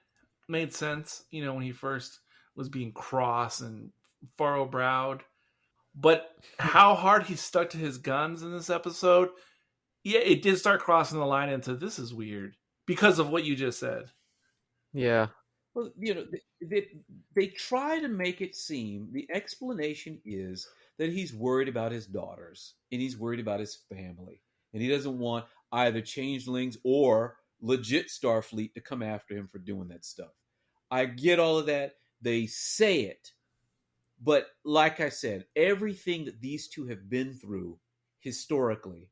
made sense, when he first was being cross and furrow-browed. But how hard he stuck to his guns in this episode, yeah, it did start crossing the line into this is weird because of what you just said. Yeah. Well, they try to make it seem, the explanation is that he's worried about his daughters and he's worried about his family. And he doesn't want either changelings or legit Starfleet to come after him for doing that stuff. I get all of that. They say it. But like I said, everything that these two have been through historically,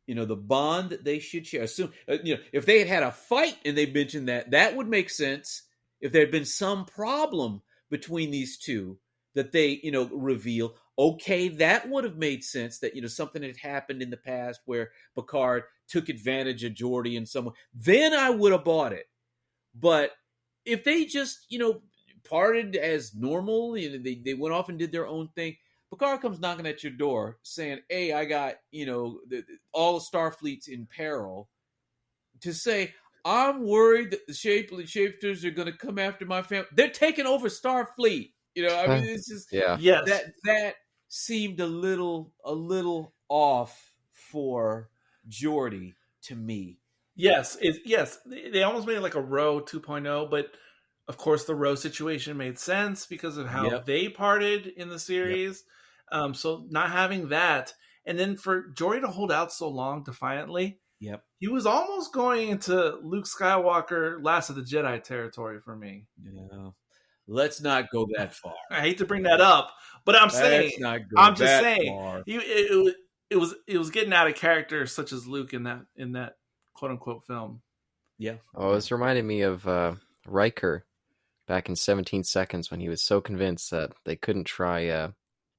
the bond that they should share. Assume, if they had a fight and they mentioned that would make sense. If there had been some problem between these two that they, reveal, okay, that would have made sense that, something had happened in the past where Picard took advantage of Geordi in some way. Then I would have bought it. But if they just, parted as normal, they went off and did their own thing, Picard comes knocking at your door saying, hey, I got, all the Starfleet's in peril, to say, I'm worried that the shapeshifters are going to come after my family. They're taking over Starfleet. It's just Yes. that seemed a little off for Geordi to me. Yes, they almost made it like a Roe 2.0, but of course the Roe situation made sense because of how they parted in the series. So not having that, and then for Geordi to hold out so long defiantly. Yep. He was almost going into Luke Skywalker Last of the Jedi territory for me. Yeah. Let's not go that far. I hate to bring that up, but I'm saying, I'm just saying, it was getting out of character, such as Luke in that quote unquote film. Yeah. Oh, it's reminded me of Riker back in 17 Seconds when he was so convinced that they couldn't try.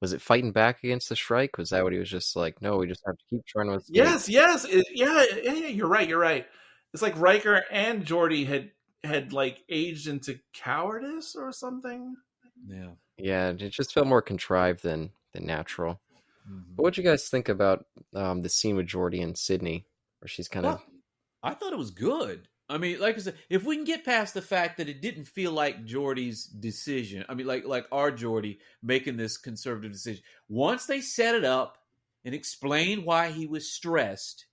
Was it fighting back against the Shrike? Was that what he was just like? No, we just have to keep trying to escape. Yes, yeah. You're right. It's like Riker and Geordi had like aged into cowardice or something. Yeah. It just felt more contrived than natural. Mm-hmm. But what'd you guys think about the scene with Geordi and Sydney, where she's kind of? I thought it was good. I mean, like I said, if we can get past the fact that it didn't feel like Geordi's decision, I mean, like our Geordi making this conservative decision. Once they set it up and explained why he was stressed,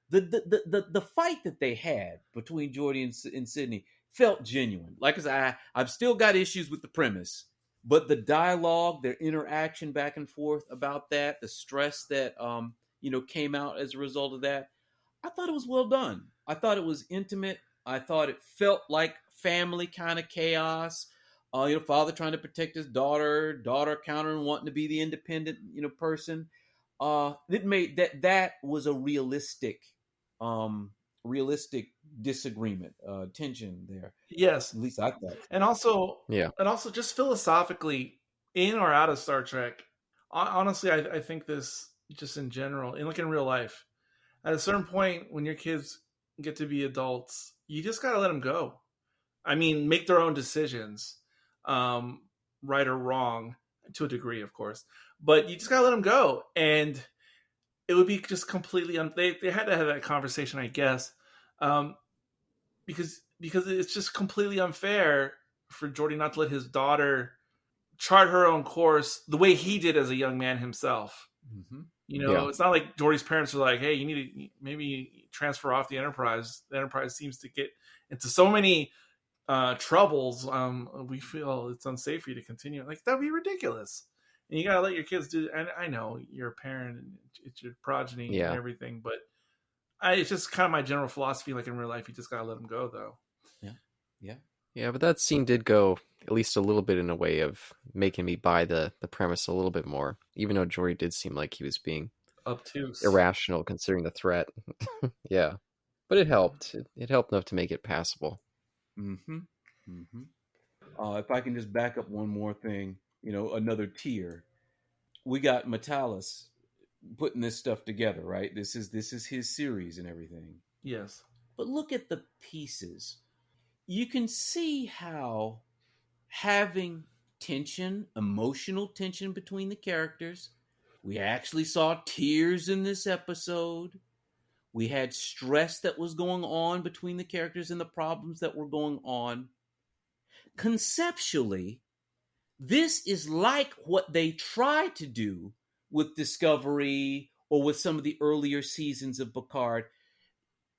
the fight that they had between Geordi and Sydney felt genuine. Like I said, I've still got issues with the premise, but the dialogue, their interaction back and forth about that, the stress that came out as a result of that, I thought it was well done. I thought it was intimate. I thought it felt like family kind of chaos. Father trying to protect his daughter countering wanting to be the independent, person. It made that was a realistic disagreement, tension there. Yes, at least I thought. And also just philosophically, in or out of Star Trek, honestly, I think this just in general, and like in real life. At a certain point, when your kids get to be adults, you just gotta let them go. I mean, make their own decisions, right or wrong, to a degree, of course. But you just gotta let them go, and it would be just completely. They had to have that conversation, I guess, because it's just completely unfair for Geordi not to let his daughter chart her own course the way he did as a young man himself. Mm-hmm. It's not like Geordi's parents are like, hey, you need to maybe transfer off the Enterprise. The Enterprise seems to get into so many troubles. We feel it's unsafe for you to continue. Like, that would be ridiculous. And you got to let your kids do. And I know you're a parent and it's your progeny and everything, but it's just kind of my general philosophy. Like in real life, you just got to let them go, though. Yeah, but that scene did go at least a little bit in a way of making me buy the premise a little bit more, even though Geordi did seem like he was being obtuse, irrational considering the threat. Yeah, but it helped. It helped enough to make it passable. Mm-hmm. Mm-hmm. If I can just back up one more thing, another tier. We got Metalis putting this stuff together, right? This is his series and everything. Yes. But look at the pieces. You can see how having tension, emotional tension between the characters. We actually saw tears in this episode. We had stress that was going on between the characters and the problems that were going on. Conceptually, this is like what they tried to do with Discovery or with some of the earlier seasons of Picard.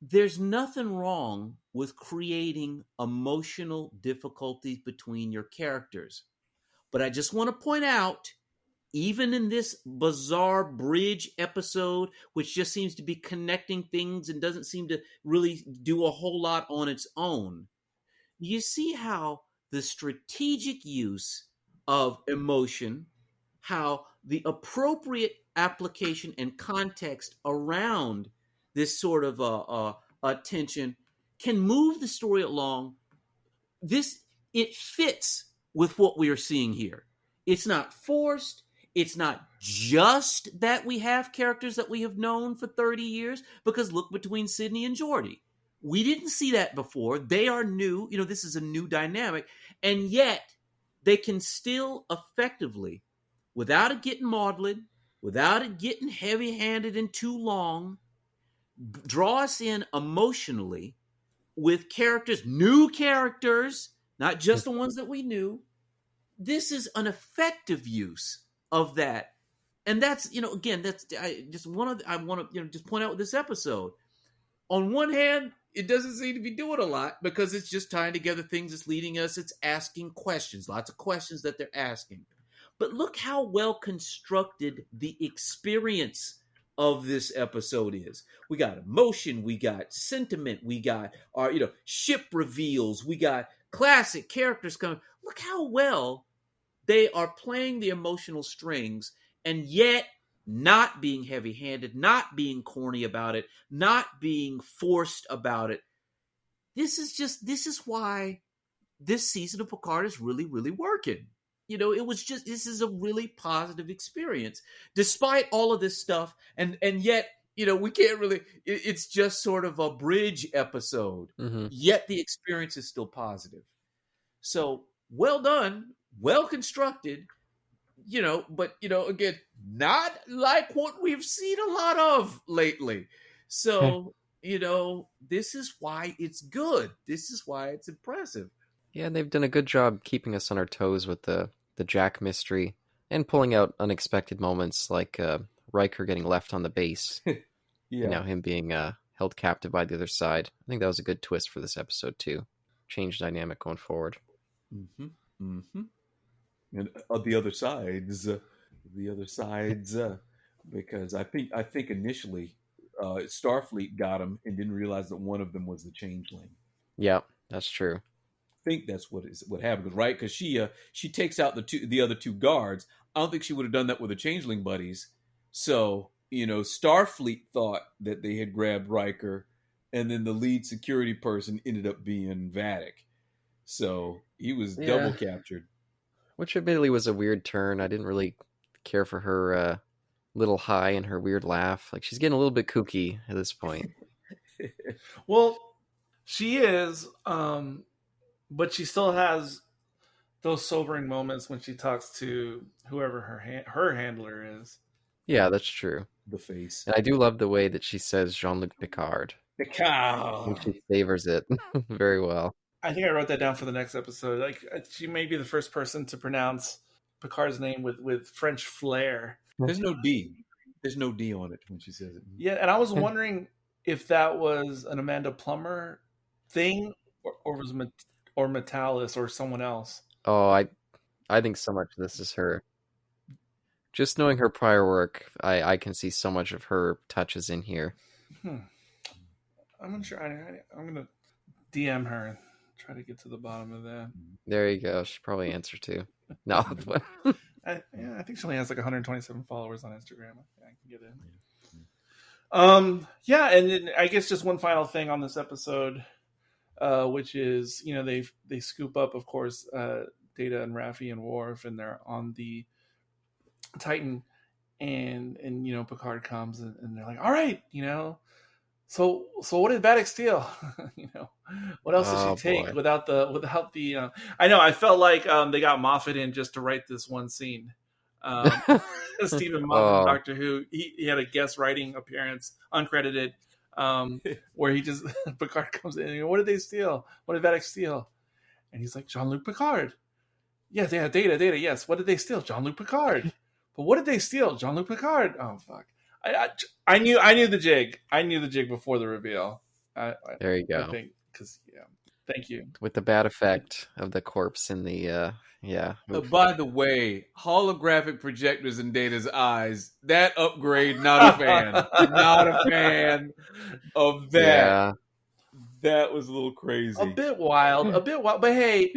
There's nothing wrong with creating emotional difficulties between your characters. But I just want to point out, even in this bizarre bridge episode, which just seems to be connecting things and doesn't seem to really do a whole lot on its own, you see how the strategic use of emotion, how the appropriate application and context around this sort of tension can move the story along. It fits with what we are seeing here. It's not forced. It's not just that we have characters that we have known for 30 years, because look between Sydney and Geordi. We didn't see that before. They are new. This is a new dynamic. And yet, they can still effectively, without it getting maudlin, without it getting heavy-handed and too long, draw us in emotionally with characters, new characters, not just the ones that we knew. This is an effective use of that. And that's, again, I want to just point out with this episode. On one hand, it doesn't seem to be doing a lot because it's just tying together things. It's leading us. It's asking questions, lots of questions that they're asking. But look how well constructed the experience of this episode is. We got emotion, we got sentiment, we got our ship reveals, we got classic characters coming. Look how well they are playing the emotional strings, and yet not being heavy-handed, not being corny about it, not being forced about it. This is why this season of Picard is really, really working. This is a really positive experience, despite all of this stuff. And yet, we can't really, it's just sort of a bridge episode, yet the experience is still positive. So well done, well constructed, but again, not like what we've seen a lot of lately. So, this is why it's good. This is why it's impressive. Yeah, they've done a good job keeping us on our toes with the Jack mystery and pulling out unexpected moments like Riker getting left on the base. Him being held captive by the other side. I think that was a good twist for this episode too. Change dynamic going forward. Mm-hmm. Mm-hmm. And the other sides, because I think initially Starfleet got him and didn't realize that one of them was the Changeling. Yeah, that's true. I think that's what happened, right? Because she takes out the other two guards. I don't think she would have done that with the Changeling buddies. So Starfleet thought that they had grabbed Riker, and then the lead security person ended up being Vadic. So he was double captured. Which admittedly was a weird turn. I didn't really care for her little high in her weird laugh. Like she's getting a little bit kooky at this point. Well, she is, but she still has those sobering moments when she talks to whoever her handler is. Yeah, that's true. The face. And I do love the way that she says Jean-Luc Picard. And Picard. she savors it very well. I think I wrote that down for the next episode. Like she may be the first person to pronounce Picard's name with French flair. There's no D. There's no D on it when she says it. Yeah, and I was wondering if that was an Amanda Plummer thing, or was or Metalis or someone else. Oh, I think so much of this is her. Just knowing her prior work, I can see so much of her touches in here. I'm not sure. I'm gonna DM her and try to get to the bottom of that. There you go. She probably answer too. No, I think she only has like 127 followers on Instagram. I can get in. Yeah, and then I guess just one final thing on this episode, which is they scoop up, of course, Data and Raffi and Worf, and they're on the Titan, and Picard comes and they're like, all right, so what did Vadic steal? What else did she take without the I know I felt like they got Moffat in just to write this one scene. Stephen Moffat, Doctor Who, he had a guest writing appearance, uncredited, where he just Picard comes in and what did they steal? What did Vadic steal? And he's like, Jean-Luc Picard. Yes, yeah, Data, yes. What did they steal? Jean-Luc Picard. But what did they steal? Jean-Luc Picard. Oh fuck. I knew the jig. I knew the jig before the reveal. There you go. I think because thank you. With the bad effect of the corpse in the By the way, holographic projectors in Data's eyes. That upgrade, not a fan. Not a fan of that. Yeah. That was a little crazy. A bit wild. But hey,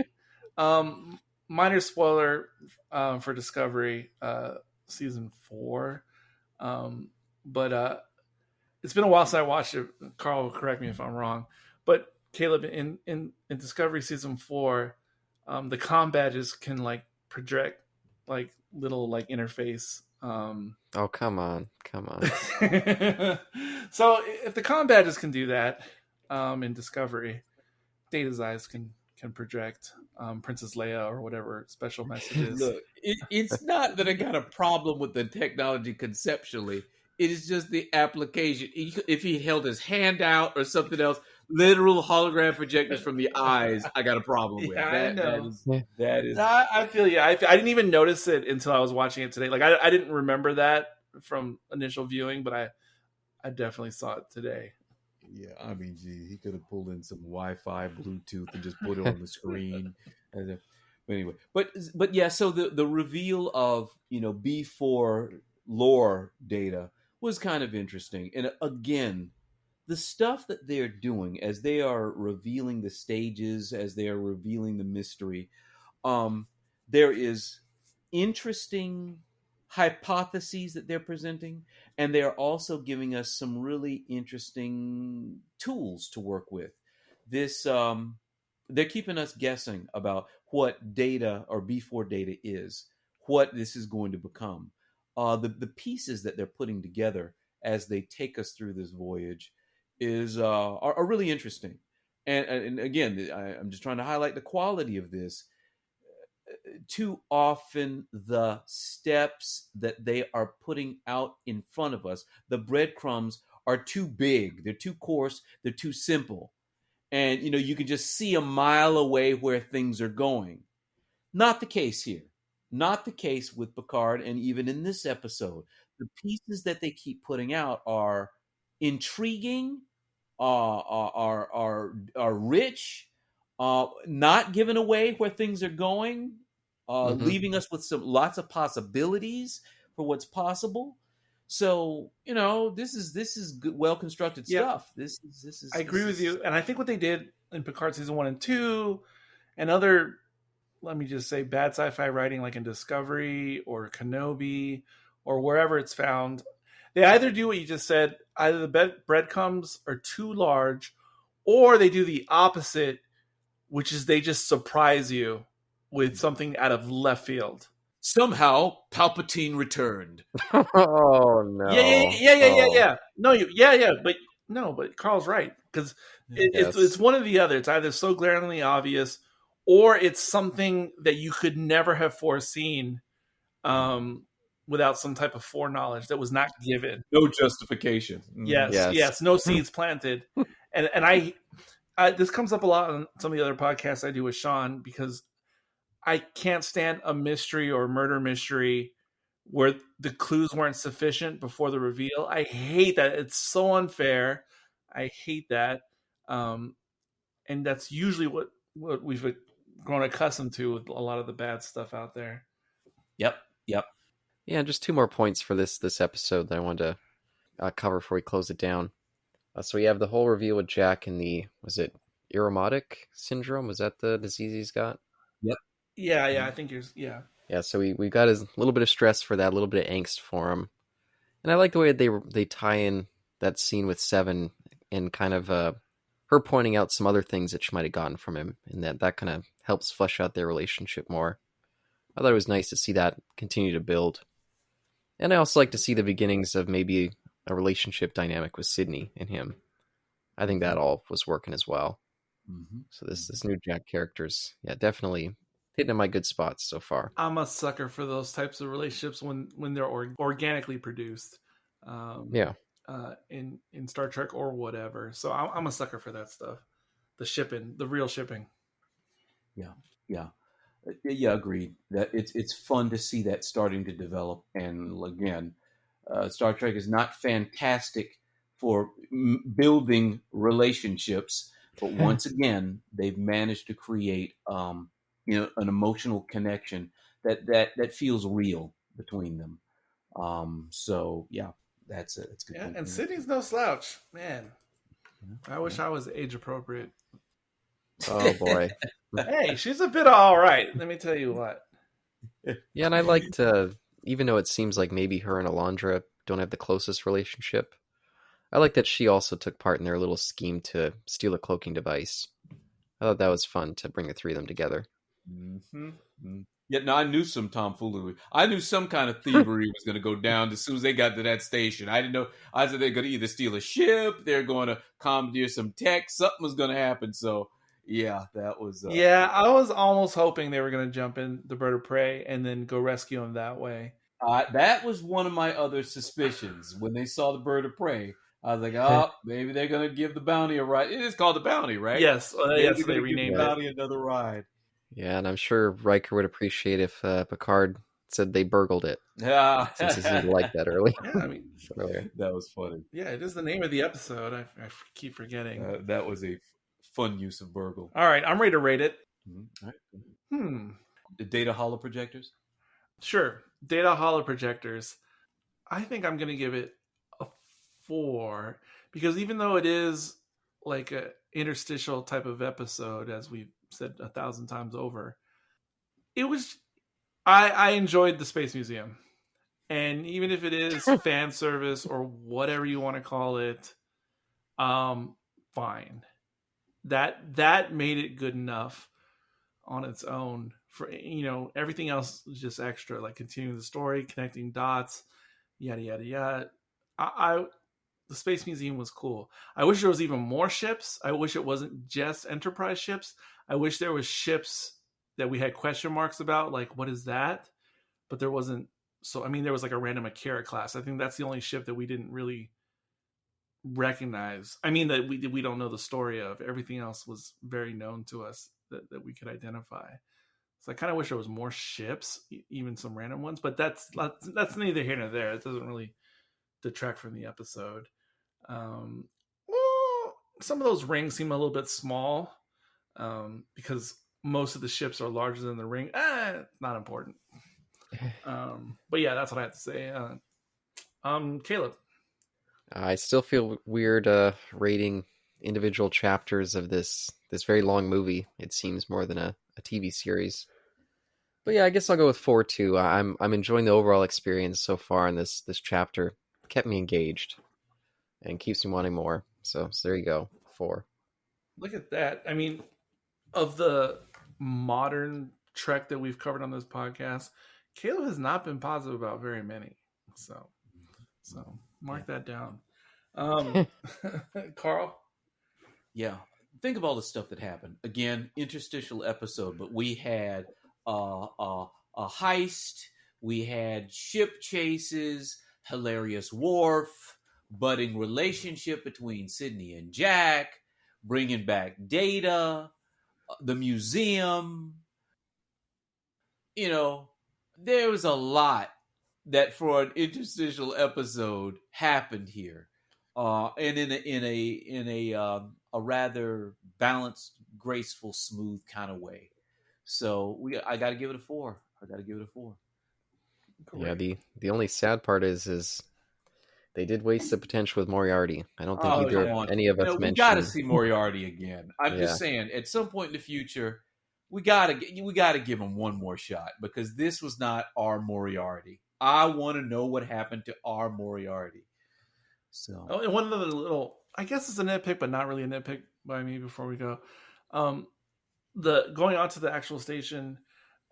minor spoiler for Discovery season 4. But it's been a while since I watched it. Carl will correct me if I'm wrong. But Caleb, in Discovery season 4, the comm badges can like project like little like interface. Oh come on. So if the comm badges can do that in Discovery, Data's eyes can project Princess Leia or whatever special messages. Look, it's not that I got a problem with the technology conceptually. It is just the application. If he held his hand out or something else, literal hologram projectors from the eyes, I got a problem with. Yeah, I know. That is. I feel you. I didn't even notice it until I was watching it today. Like I didn't remember that from initial viewing, but I definitely saw it today. Yeah, I mean, gee, he could have pulled in some Wi-Fi, Bluetooth, and just put it on the screen. Anyway, but yeah. So the reveal of B4 lore Data was kind of interesting, and again, the stuff that they're doing as they are revealing the stages, as they are revealing the mystery, there is interesting hypotheses that they're presenting, and they are also giving us some really interesting tools to work with. This they're keeping us guessing about what Data or B4 Data is, what this is going to become. The pieces that they're putting together as they take us through this voyage are really interesting. And again, I'm just trying to highlight the quality of this. Too often, the steps that they are putting out in front of us, the breadcrumbs, are too big. They're too coarse. They're too simple. And, you can just see a mile away where things are going. Not the case here. Not the case with Picard, and even in this episode. The pieces that they keep putting out are intriguing, are rich, not giving away where things are going, leaving us with lots of possibilities for what's possible. So this is good, well constructed stuff. This is. I agree with you, and I think what they did in Picard season 1 and 2, and other, let me just say, bad sci-fi writing like in Discovery or Kenobi or wherever it's found, they either do what you just said, either the breadcrumbs are too large, or they do the opposite, which is they just surprise you with something out of left field. Somehow, Palpatine returned. Oh no! Yeah. But Carl's right, because it's one or the other. It's either so glaringly obvious, or it's something that you could never have foreseen without some type of foreknowledge that was not given. No justification. Yes, no seeds planted. And I this comes up a lot on some of the other podcasts I do with Sean, because I can't stand a mystery or murder mystery where the clues weren't sufficient before the reveal. I hate that. It's so unfair. I hate that. And that's usually what we've grown accustomed to with a lot of the bad stuff out there. Yep. Yeah, just 2 more points for this episode that I wanted to cover before we close it down. So we have the whole reveal with Jack and was it Iromotic syndrome? Was that the disease he's got? Yep. Yeah, I think yeah. Yeah, so we got a little bit of stress for that, a little bit of angst for him. And I like the way they tie in that scene with Seven and kind of her pointing out some other things that she might have gotten from him, and that kind of helps flesh out their relationship more. I thought it was nice to see that continue to build. And I also like to see the beginnings of maybe a relationship dynamic with Sydney and him. I think that all was working as well. Mm-hmm. So this new Jack character's, definitely hitting in my good spots so far. I'm a sucker for those types of relationships when they're organically produced. In Star Trek or whatever. So I'm a sucker for that stuff. The shipping, the real shipping. Yeah, agreed. That it's fun to see that starting to develop. And again, Star Trek is not fantastic for building relationships, but once again, they've managed to create an emotional connection that feels real between them. So yeah, that's good. Yeah, and Sydney's no slouch, man. I wish I was age appropriate. Oh boy. Hey, she's a bit all right. Let me tell you what. Yeah, and I liked, even though it seems like maybe her and Alondra don't have the closest relationship, I like that she also took part in their little scheme to steal a cloaking device. I thought that was fun to bring the 3 of them together. Mm-hmm. Yeah, no, I knew some tomfoolery. I knew some kind of thievery was going to go down as soon as they got to that station. I didn't know. I said they're going to either steal a ship, they're going to commandeer some tech, something was going to happen. So, yeah, that was... Yeah, I was almost hoping they were going to jump in the bird of prey and then go rescue him that way. That was one of my other suspicions. When they saw the bird of prey, I was like, oh, maybe they're going to give the bounty a ride. It is called the bounty, right? Yes, yes, they the renamed bounty another ride. Yeah, and I'm sure Riker would appreciate if Picard said they burgled it. Yeah. Since he didn't like that early. Yeah, I mean, earlier. That was funny. Yeah, it is the name of the episode. I keep forgetting. That was a fun use of burgle. All right, I'm ready to rate it. Mm-hmm. All right. The data holoprojectors? Sure. Data holoprojectors. I think I'm going to give it a 4, because even though it is like a interstitial type of episode, as we've said 1,000 times over, it was... I enjoyed the Space Museum. And even if it is fan service or whatever you want to call it, fine. That made it good enough on its own. For everything else is just extra, like continuing the story, connecting dots, yada yada yada. The Space Museum was cool. I wish there was even more ships. I wish it wasn't just Enterprise ships. I wish there was ships that we had question marks about, like, what is that? But there wasn't. So, I mean, there was like a random Akira class. I think that's the only ship that we didn't really recognize. I mean, that we don't know the story of. Everything else was very known to us that we could identify. So I kind of wish there was more ships, even some random ones. But that's neither here nor there. It doesn't really detract from the episode. Some of those rings seem a little bit small, because most of the ships are larger than the ring. Not important. But yeah, that's what I have to say. Caleb. I still feel weird rating individual chapters of this very long movie. It seems more than a TV series. But yeah, I guess I'll go with 4 too. I'm enjoying the overall experience so far in this chapter. It kept me engaged and keeps me wanting more. So there you go, 4. Look at that. I mean, of the modern Trek that we've covered on this podcast, Caleb has not been positive about very many. So mark that down. Carl? Yeah. Think of all the stuff that happened. Again, interstitial episode, but we had a heist, we had ship chases, hilarious Worf, budding relationship between Sydney and Jack, bringing back Data, the museum. There was a lot that for an interstitial episode happened here, and in a rather balanced, graceful, smooth kind of way. So I got to give it a 4. Yeah, the only sad part is they did waste the potential with Moriarty. I don't think any of us mentioned. We got to see Moriarty again. I'm just saying, at some point in the future, we gotta give him one more shot, because this was not our Moriarty. I want to know what happened to our Moriarty. So, and one other little, I guess it's a nitpick, but not really a nitpick by me. Before we go, the going on to the actual station,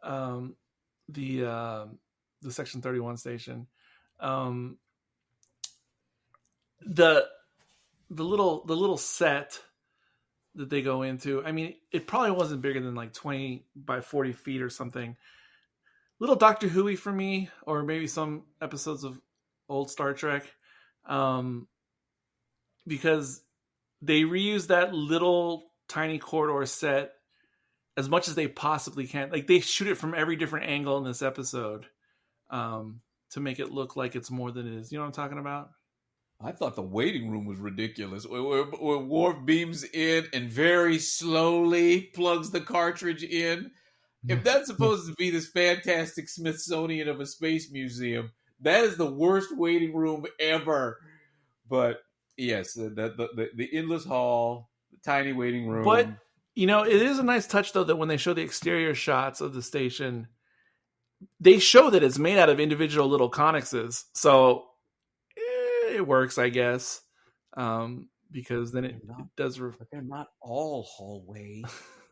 the Section 31 station, the little set that they go into. I mean, it probably wasn't bigger than like 20 by 40 feet or something. Little Doctor Who-y for me, or maybe some episodes of old Star Trek, because they reuse that little tiny corridor set as much as they possibly can. Like, they shoot it from every different angle in this episode, to make it look like it's more than it is. You know what I'm talking about? I thought the waiting room was ridiculous. Where Worf beams in and very slowly plugs the cartridge in. If that's supposed to be this fantastic Smithsonian of a space museum, that is the worst waiting room ever. But yes, the endless hall, the tiny waiting room. But it is a nice touch, though, that when they show the exterior shots of the station, they show that it's made out of individual little connexes. So it works, I guess, because then it does. But they're not all hallway.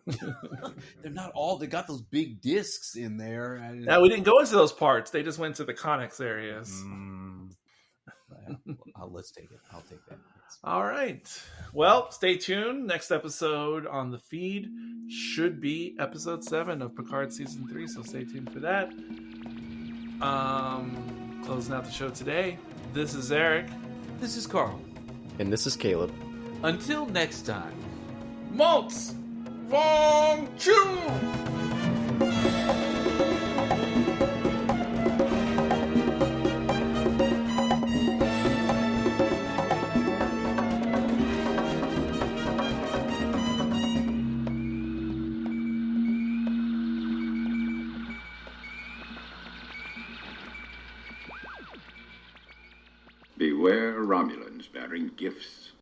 They're not all. They got those big discs in there. Now, we didn't go into those parts. They just went to the connex areas. Let's take it. I'll take that. All right. Well, stay tuned. Next episode on the feed should be episode 7 of Picard season 3. So stay tuned for that. Closing out the show today. This is Eric. This is Carl. And this is Caleb. Until next time. Maltz! Wong Chu! Beware Romulans bearing gifts.